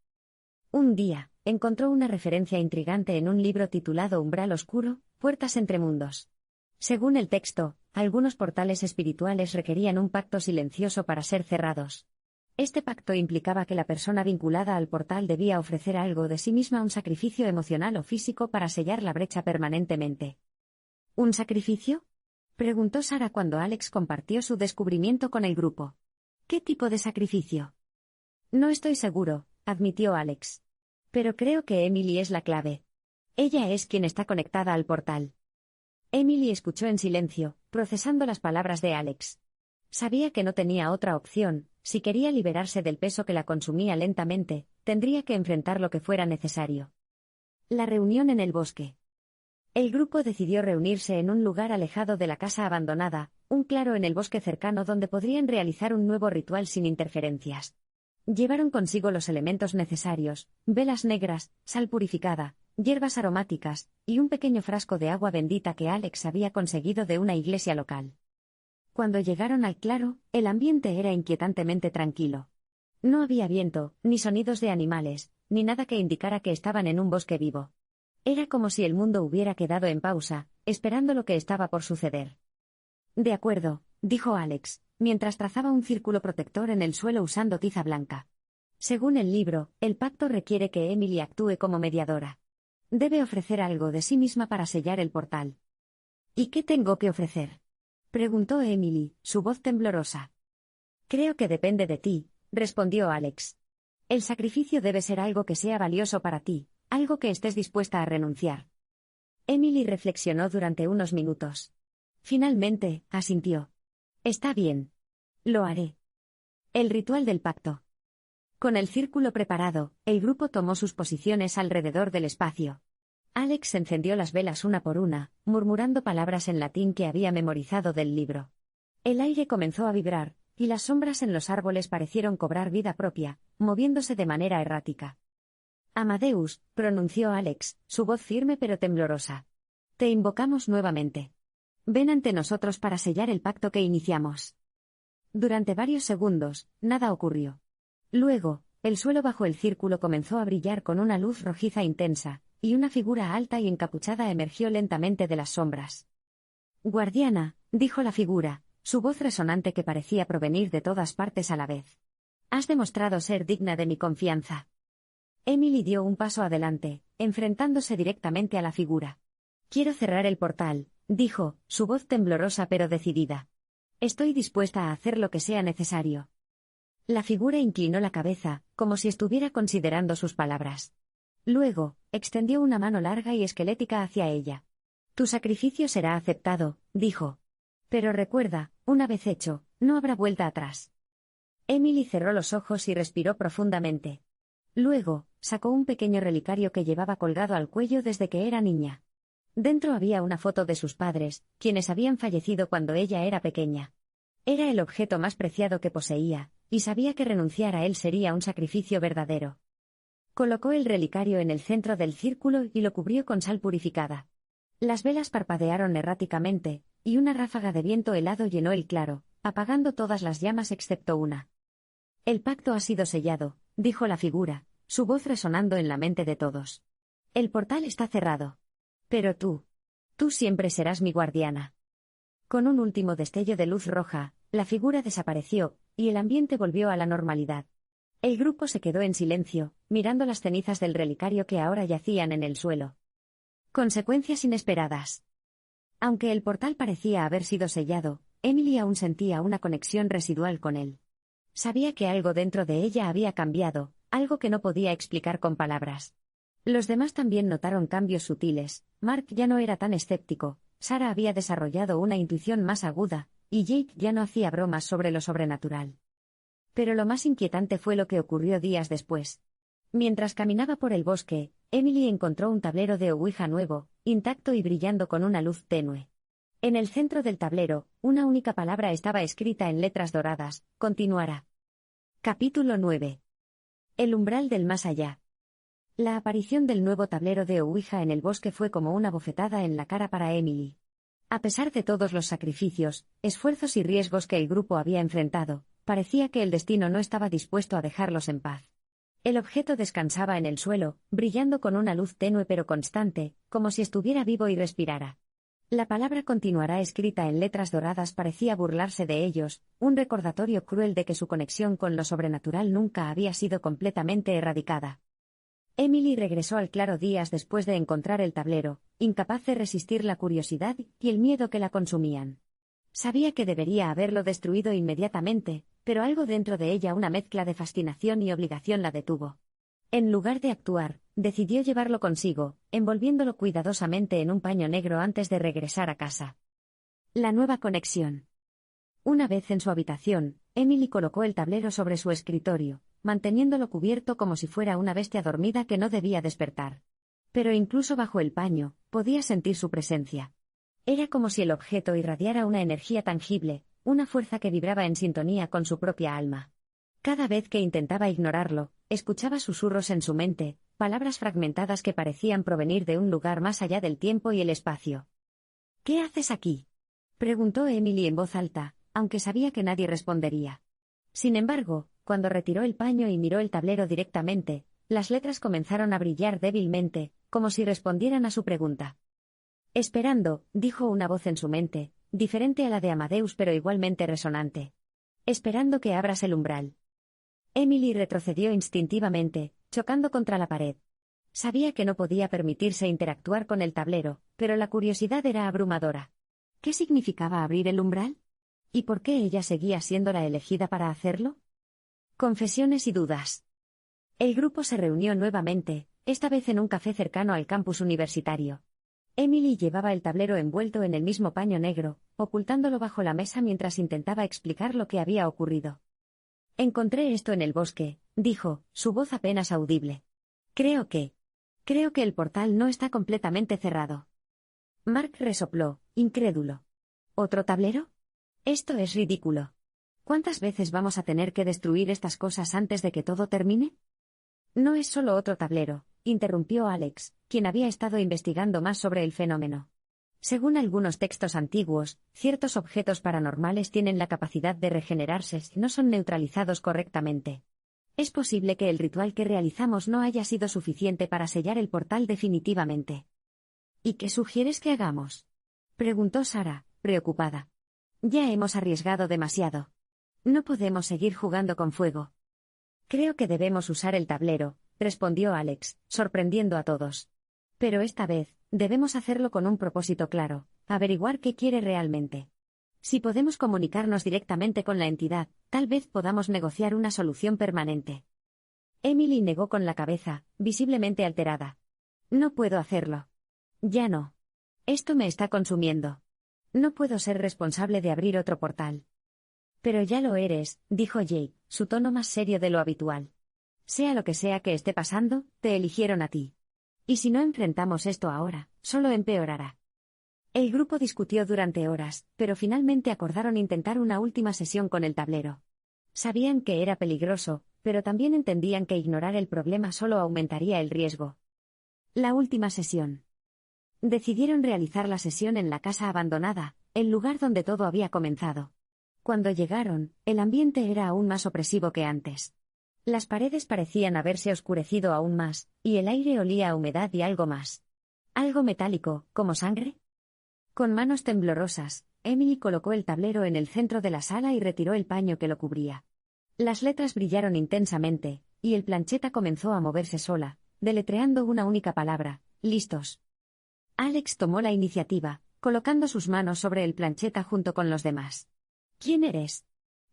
Un día, encontró una referencia intrigante en un libro titulado Umbral Oscuro, Puertas entre Mundos. Según el texto, algunos portales espirituales requerían un pacto silencioso para ser cerrados. Este pacto implicaba que la persona vinculada al portal debía ofrecer algo de sí misma, un sacrificio emocional o físico para sellar la brecha permanentemente. ¿Un sacrificio?, preguntó Sara cuando Alex compartió su descubrimiento con el grupo. ¿Qué tipo de sacrificio? No estoy seguro, admitió Alex. Pero creo que Emily es la clave. Ella es quien está conectada al portal. Emily escuchó en silencio, procesando las palabras de Alex. Sabía que no tenía otra opción. Si quería liberarse del peso que la consumía lentamente, tendría que enfrentar lo que fuera necesario. La reunión en el bosque. El grupo decidió reunirse en un lugar alejado de la casa abandonada, un claro en el bosque cercano donde podrían realizar un nuevo ritual sin interferencias. Llevaron consigo los elementos necesarios, velas negras, sal purificada, hierbas aromáticas, y un pequeño frasco de agua bendita que Alex había conseguido de una iglesia local. Cuando llegaron al claro, el ambiente era inquietantemente tranquilo. No había viento, ni sonidos de animales, ni nada que indicara que estaban en un bosque vivo. Era como si el mundo hubiera quedado en pausa, esperando lo que estaba por suceder. «De acuerdo», dijo Alex, mientras trazaba un círculo protector en el suelo usando tiza blanca. Según el libro, el pacto requiere que Emily actúe como mediadora. Debe ofrecer algo de sí misma para sellar el portal. ¿Y qué tengo que ofrecer?, preguntó Emily, su voz temblorosa. «Creo que depende de ti», respondió Alex. «El sacrificio debe ser algo que sea valioso para ti, algo que estés dispuesta a renunciar». Emily reflexionó durante unos minutos. Finalmente, asintió. «Está bien. Lo haré». El ritual del pacto. Con el círculo preparado, el grupo tomó sus posiciones alrededor del espacio. Alex encendió las velas una por una, murmurando palabras en latín que había memorizado del libro. El aire comenzó a vibrar, y las sombras en los árboles parecieron cobrar vida propia, moviéndose de manera errática. «Amadeus», pronunció Alex, su voz firme pero temblorosa. «Te invocamos nuevamente. Ven ante nosotros para sellar el pacto que iniciamos». Durante varios segundos, nada ocurrió. Luego, el suelo bajo el círculo comenzó a brillar con una luz rojiza intensa, y una figura alta y encapuchada emergió lentamente de las sombras. «Guardiana», dijo la figura, su voz resonante que parecía provenir de todas partes a la vez. «Has demostrado ser digna de mi confianza». Emily dio un paso adelante, enfrentándose directamente a la figura. «Quiero cerrar el portal», dijo, su voz temblorosa pero decidida. «Estoy dispuesta a hacer lo que sea necesario». La figura inclinó la cabeza, como si estuviera considerando sus palabras. Luego, extendió una mano larga y esquelética hacia ella. «Tu sacrificio será aceptado», dijo. «Pero recuerda, una vez hecho, no habrá vuelta atrás». Emily cerró los ojos y respiró profundamente. Luego, sacó un pequeño relicario que llevaba colgado al cuello desde que era niña. Dentro había una foto de sus padres, quienes habían fallecido cuando ella era pequeña. Era el objeto más preciado que poseía, y sabía que renunciar a él sería un sacrificio verdadero. Colocó el relicario en el centro del círculo y lo cubrió con sal purificada. Las velas parpadearon erráticamente, y una ráfaga de viento helado llenó el claro, apagando todas las llamas excepto una. El pacto ha sido sellado, dijo la figura, su voz resonando en la mente de todos. El portal está cerrado. Pero tú siempre serás mi guardiana. Con un último destello de luz roja, la figura desapareció, y el ambiente volvió a la normalidad. El grupo se quedó en silencio, mirando las cenizas del relicario que ahora yacían en el suelo. Consecuencias inesperadas. Aunque el portal parecía haber sido sellado, Emily aún sentía una conexión residual con él. Sabía que algo dentro de ella había cambiado, algo que no podía explicar con palabras. Los demás también notaron cambios sutiles. Mark ya no era tan escéptico, Sarah había desarrollado una intuición más aguda, y Jake ya no hacía bromas sobre lo sobrenatural. Pero lo más inquietante fue lo que ocurrió días después. Mientras caminaba por el bosque, Emily encontró un tablero de ouija nuevo, intacto y brillando con una luz tenue. En el centro del tablero, una única palabra estaba escrita en letras doradas: continuará. Capítulo 9. El umbral del más allá. La aparición del nuevo tablero de ouija en el bosque fue como una bofetada en la cara para Emily. A pesar de todos los sacrificios, esfuerzos y riesgos que el grupo había enfrentado, parecía que el destino no estaba dispuesto a dejarlos en paz. El objeto descansaba en el suelo, brillando con una luz tenue pero constante, como si estuviera vivo y respirara. La palabra continuará escrita en letras doradas parecía burlarse de ellos, un recordatorio cruel de que su conexión con lo sobrenatural nunca había sido completamente erradicada. Emily regresó al claro días después de encontrar el tablero, incapaz de resistir la curiosidad y el miedo que la consumían. Sabía que debería haberlo destruido inmediatamente, pero algo dentro de ella, una mezcla de fascinación y obligación, la detuvo. En lugar de actuar, decidió llevarlo consigo, envolviéndolo cuidadosamente en un paño negro antes de regresar a casa. La nueva conexión. Una vez en su habitación, Emily colocó el tablero sobre su escritorio, manteniéndolo cubierto como si fuera una bestia dormida que no debía despertar. Pero incluso bajo el paño, podía sentir su presencia. Era como si el objeto irradiara una energía tangible, una fuerza que vibraba en sintonía con su propia alma. Cada vez que intentaba ignorarlo, escuchaba susurros en su mente, palabras fragmentadas que parecían provenir de un lugar más allá del tiempo y el espacio. ¿Qué haces aquí?, preguntó Emily en voz alta, aunque sabía que nadie respondería. Sin embargo, cuando retiró el paño y miró el tablero directamente, las letras comenzaron a brillar débilmente, como si respondieran a su pregunta. Esperando, dijo una voz en su mente, diferente a la de Amadeus pero igualmente resonante. Esperando que abras el umbral. Emily retrocedió instintivamente, chocando contra la pared. Sabía que no podía permitirse interactuar con el tablero, pero la curiosidad era abrumadora. ¿Qué significaba abrir el umbral? ¿Y por qué ella seguía siendo la elegida para hacerlo? Confesiones y dudas. El grupo se reunió nuevamente, esta vez en un café cercano al campus universitario. Emily llevaba el tablero envuelto en el mismo paño negro, ocultándolo bajo la mesa mientras intentaba explicar lo que había ocurrido. Encontré esto en el bosque, dijo, su voz apenas audible. Creo que el portal no está completamente cerrado. Mark resopló, incrédulo. ¿Otro tablero? Esto es ridículo. ¿Cuántas veces vamos a tener que destruir estas cosas antes de que todo termine? No es solo otro tablero, interrumpió Alex, quien había estado investigando más sobre el fenómeno. Según algunos textos antiguos, ciertos objetos paranormales tienen la capacidad de regenerarse si no son neutralizados correctamente. Es posible que el ritual que realizamos no haya sido suficiente para sellar el portal definitivamente. ¿Y qué sugieres que hagamos?, preguntó Sarah, preocupada. Ya hemos arriesgado demasiado. No podemos seguir jugando con fuego. Creo que debemos usar el tablero, respondió Alex, sorprendiendo a todos. Pero esta vez, debemos hacerlo con un propósito claro, averiguar qué quiere realmente. Si podemos comunicarnos directamente con la entidad, tal vez podamos negociar una solución permanente. Emily negó con la cabeza, visiblemente alterada. No puedo hacerlo. Ya no. Esto me está consumiendo. No puedo ser responsable de abrir otro portal. Pero ya lo eres, dijo Jake, su tono más serio de lo habitual. Sea lo que sea que esté pasando, te eligieron a ti. Y si no enfrentamos esto ahora, solo empeorará. El grupo discutió durante horas, pero finalmente acordaron intentar una última sesión con el tablero. Sabían que era peligroso, pero también entendían que ignorar el problema solo aumentaría el riesgo. La última sesión. Decidieron realizar la sesión en la casa abandonada, el lugar donde todo había comenzado. Cuando llegaron, el ambiente era aún más opresivo que antes. Las paredes parecían haberse oscurecido aún más, y el aire olía a humedad y algo más. ¿Algo metálico, como sangre? Con manos temblorosas, Emily colocó el tablero en el centro de la sala y retiró el paño que lo cubría. Las letras brillaron intensamente, y el plancheta comenzó a moverse sola, deletreando una única palabra: listos. Alex tomó la iniciativa, colocando sus manos sobre el plancheta junto con los demás. ¿Quién eres?,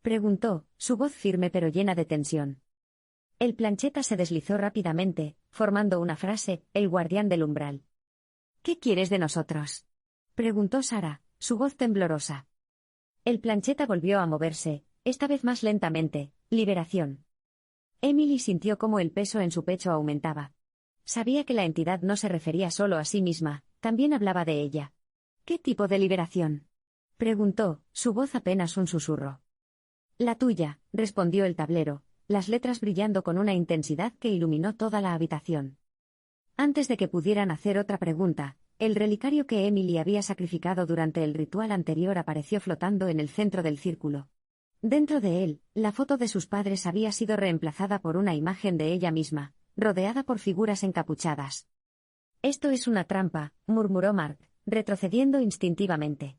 preguntó, su voz firme pero llena de tensión. El plancheta se deslizó rápidamente, formando una frase: el guardián del umbral. ¿Qué quieres de nosotros?, preguntó Sarah, su voz temblorosa. El plancheta volvió a moverse, esta vez más lentamente: liberación. Emily sintió cómo el peso en su pecho aumentaba. Sabía que la entidad no se refería solo a sí misma, también hablaba de ella. ¿Qué tipo de liberación?, preguntó, su voz apenas un susurro. La tuya, respondió el tablero, las letras brillando con una intensidad que iluminó toda la habitación. Antes de que pudieran hacer otra pregunta, el relicario que Emily había sacrificado durante el ritual anterior apareció flotando en el centro del círculo. Dentro de él, la foto de sus padres había sido reemplazada por una imagen de ella misma, rodeada por figuras encapuchadas. Esto es una trampa, murmuró Mark, retrocediendo instintivamente.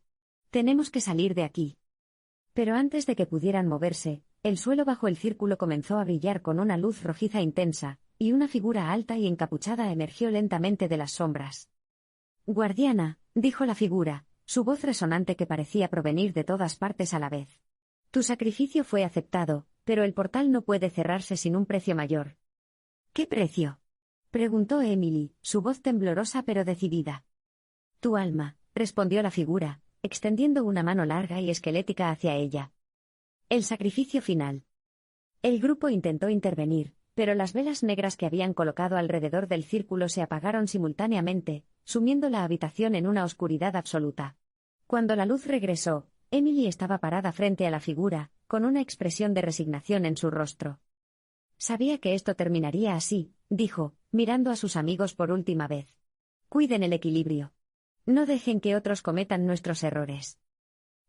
Tenemos que salir de aquí. Pero antes de que pudieran moverse, el suelo bajo el círculo comenzó a brillar con una luz rojiza intensa, y una figura alta y encapuchada emergió lentamente de las sombras. Guardiana, dijo la figura, su voz resonante que parecía provenir de todas partes a la vez. Tu sacrificio fue aceptado, pero el portal no puede cerrarse sin un precio mayor. ¿Qué precio?, preguntó Emily, su voz temblorosa pero decidida. Tu alma, respondió la figura, extendiendo una mano larga y esquelética hacia ella. El sacrificio final. El grupo intentó intervenir, pero las velas negras que habían colocado alrededor del círculo se apagaron simultáneamente, sumiendo la habitación en una oscuridad absoluta. Cuando la luz regresó, Emily estaba parada frente a la figura, con una expresión de resignación en su rostro. Sabía que esto terminaría así, dijo, mirando a sus amigos por última vez. Cuiden el equilibrio. No dejen que otros cometan nuestros errores.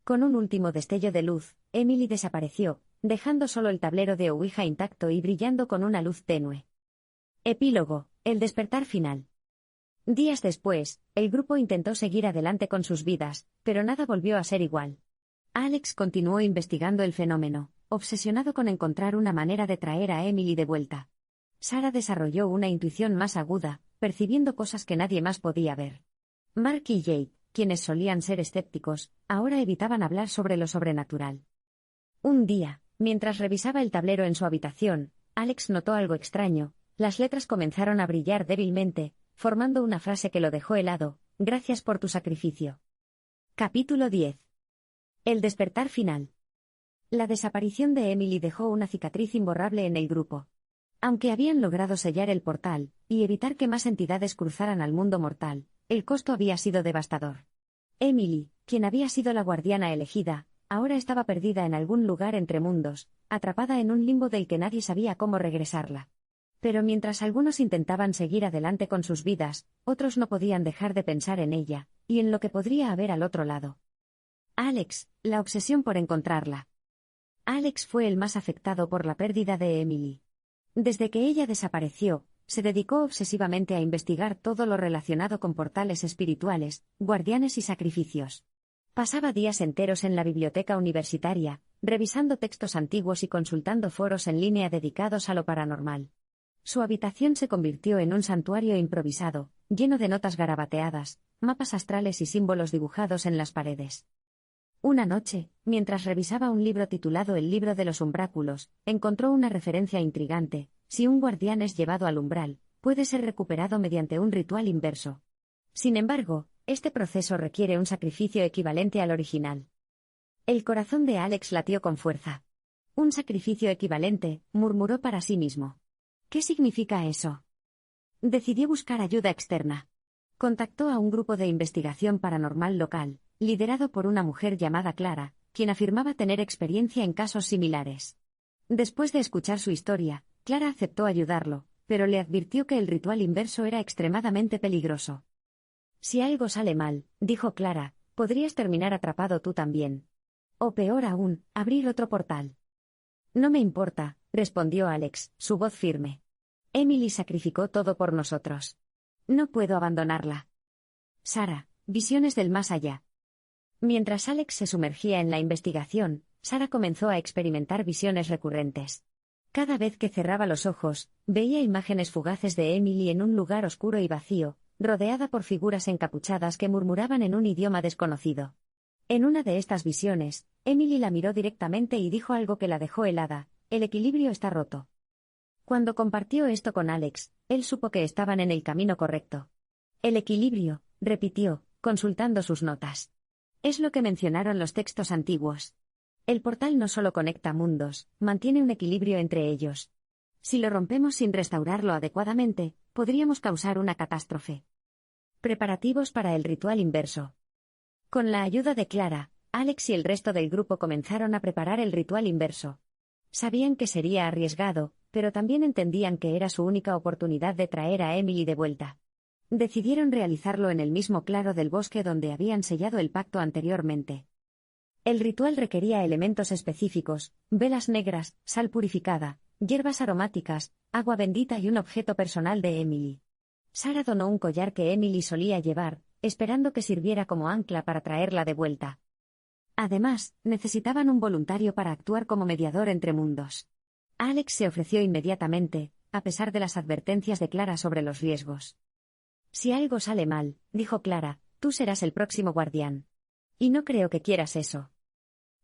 Con un último destello de luz, Emily desapareció, dejando solo el tablero de Ouija intacto y brillando con una luz tenue. Epílogo: el despertar final. Días después, el grupo intentó seguir adelante con sus vidas, pero nada volvió a ser igual. Alex continuó investigando el fenómeno, obsesionado con encontrar una manera de traer a Emily de vuelta. Sarah desarrolló una intuición más aguda, percibiendo cosas que nadie más podía ver. Mark y Jake, quienes solían ser escépticos, ahora evitaban hablar sobre lo sobrenatural. Un día, mientras revisaba el tablero en su habitación, Alex notó algo extraño: las letras comenzaron a brillar débilmente, formando una frase que lo dejó helado: gracias por tu sacrificio. Capítulo 10. El despertar final. La desaparición de Emily dejó una cicatriz imborrable en el grupo. Aunque habían logrado sellar el portal, y evitar que más entidades cruzaran al mundo mortal, el costo había sido devastador. Emily, quien había sido la guardiana elegida, ahora estaba perdida en algún lugar entre mundos, atrapada en un limbo del que nadie sabía cómo regresarla. Pero mientras algunos intentaban seguir adelante con sus vidas, otros no podían dejar de pensar en ella, y en lo que podría haber al otro lado. Alex, la obsesión por encontrarla. Alex fue el más afectado por la pérdida de Emily. Desde que ella desapareció, se dedicó obsesivamente a investigar todo lo relacionado con portales espirituales, guardianes y sacrificios. Pasaba días enteros en la biblioteca universitaria, revisando textos antiguos y consultando foros en línea dedicados a lo paranormal. Su habitación se convirtió en un santuario improvisado, lleno de notas garabateadas, mapas astrales y símbolos dibujados en las paredes. Una noche, mientras revisaba un libro titulado El libro de los umbráculos, encontró una referencia intrigante: si un guardián es llevado al umbral, puede ser recuperado mediante un ritual inverso. Sin embargo, este proceso requiere un sacrificio equivalente al original. El corazón de Alex latió con fuerza. Un sacrificio equivalente, murmuró para sí mismo. ¿Qué significa eso? Decidió buscar ayuda externa. Contactó a un grupo de investigación paranormal local, liderado por una mujer llamada Clara, quien afirmaba tener experiencia en casos similares. Después de escuchar su historia, Clara aceptó ayudarlo, pero le advirtió que el ritual inverso era extremadamente peligroso. Si algo sale mal, dijo Clara, podrías terminar atrapado tú también. O peor aún, abrir otro portal. No me importa, respondió Alex, su voz firme. Emily sacrificó todo por nosotros. No puedo abandonarla. Sara, visiones del más allá. Mientras Alex se sumergía en la investigación, Sara comenzó a experimentar visiones recurrentes. Cada vez que cerraba los ojos, veía imágenes fugaces de Emily en un lugar oscuro y vacío, rodeada por figuras encapuchadas que murmuraban en un idioma desconocido. En una de estas visiones, Emily la miró directamente y dijo algo que la dejó helada: el equilibrio está roto. Cuando compartió esto con Alex, él supo que estaban en el camino correcto. El equilibrio, repitió, consultando sus notas. Es lo que mencionaron los textos antiguos. El portal no solo conecta mundos, mantiene un equilibrio entre ellos. Si lo rompemos sin restaurarlo adecuadamente, podríamos causar una catástrofe. Preparativos para el ritual inverso. Con la ayuda de Clara, Alex y el resto del grupo comenzaron a preparar el ritual inverso. Sabían que sería arriesgado, pero también entendían que era su única oportunidad de traer a Emily de vuelta. Decidieron realizarlo en el mismo claro del bosque donde habían sellado el pacto anteriormente. El ritual requería elementos específicos: velas negras, sal purificada, hierbas aromáticas, agua bendita y un objeto personal de Emily. Sara donó un collar que Emily solía llevar, esperando que sirviera como ancla para traerla de vuelta. Además, necesitaban un voluntario para actuar como mediador entre mundos. Alex se ofreció inmediatamente, a pesar de las advertencias de Clara sobre los riesgos. Si algo sale mal, dijo Clara, tú serás el próximo guardián. Y no creo que quieras eso.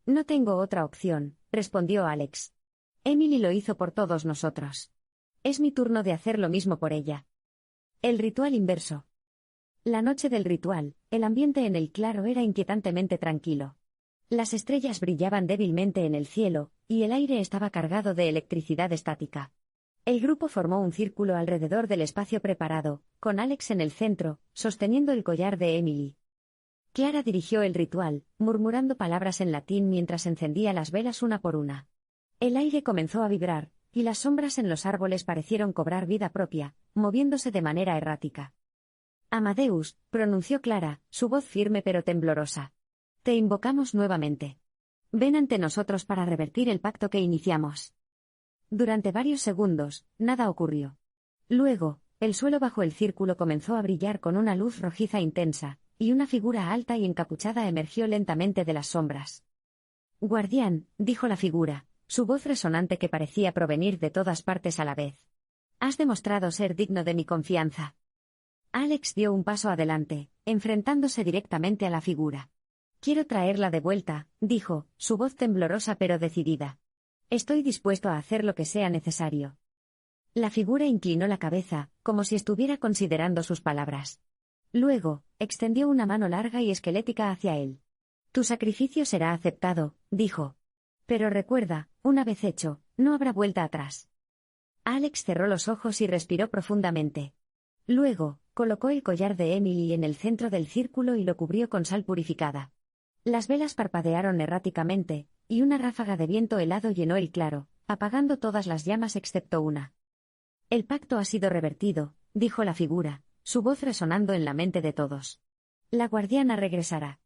No tengo otra opción, respondió Alex. Emily lo hizo por todos nosotros. Es mi turno de hacer lo mismo por ella. El ritual inverso. La noche del ritual, el ambiente en el claro era inquietantemente tranquilo. Las estrellas brillaban débilmente en el cielo, y el aire estaba cargado de electricidad estática. El grupo formó un círculo alrededor del espacio preparado, con Alex en el centro, sosteniendo el collar de Emily. Clara dirigió el ritual, murmurando palabras en latín mientras encendía las velas una por una. El aire comenzó a vibrar, y las sombras en los árboles parecieron cobrar vida propia, moviéndose de manera errática. Amadeus, pronunció Clara, su voz firme pero temblorosa. Te invocamos nuevamente. Ven ante nosotros para revertir el pacto que iniciamos. Durante varios segundos, nada ocurrió. Luego, el suelo bajo el círculo comenzó a brillar con una luz rojiza intensa, y una figura alta y encapuchada emergió lentamente de las sombras. Guardián, dijo la figura, su voz resonante que parecía provenir de todas partes a la vez. Has demostrado ser digno de mi confianza. Alex dio un paso adelante, enfrentándose directamente a la figura. Quiero traerla de vuelta, dijo, su voz temblorosa pero decidida. Estoy dispuesto a hacer lo que sea necesario. La figura inclinó la cabeza, como si estuviera considerando sus palabras. Luego, extendió una mano larga y esquelética hacia él. Tu sacrificio será aceptado, dijo. Pero recuerda, una vez hecho, no habrá vuelta atrás. Alex cerró los ojos y respiró profundamente. Luego, colocó el collar de Emily en el centro del círculo y lo cubrió con sal purificada. Las velas parpadearon erráticamente, y una ráfaga de viento helado llenó el claro, apagando todas las llamas excepto una. El pacto ha sido revertido, dijo la figura, su voz resonando en la mente de todos. La guardiana regresará.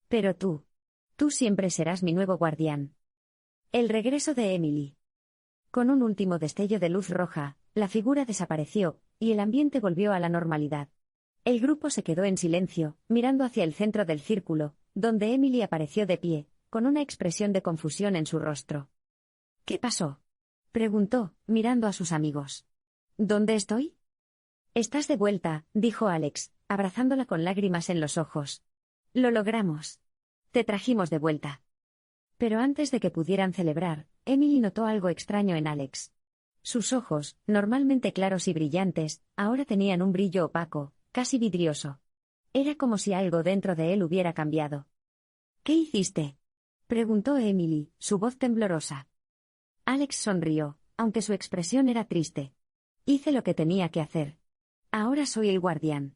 Pero tú siempre serás mi nuevo guardián. El regreso de Emily. Con un último destello de luz roja, la figura desapareció, y el ambiente volvió a la normalidad. El grupo se quedó en silencio, mirando hacia el centro del círculo, donde Emily apareció de pie, con una expresión de confusión en su rostro. ¿Qué pasó?, preguntó, mirando a sus amigos. ¿Dónde estoy? Estás de vuelta, dijo Alex, abrazándola con lágrimas en los ojos. Lo logramos. Te trajimos de vuelta. Pero antes de que pudieran celebrar, Emily notó algo extraño en Alex. Sus ojos, normalmente claros y brillantes, ahora tenían un brillo opaco, casi vidrioso. Era como si algo dentro de él hubiera cambiado. ¿Qué hiciste?, preguntó Emily, su voz temblorosa. Alex sonrió, aunque su expresión era triste. Hice lo que tenía que hacer. Ahora soy el guardián.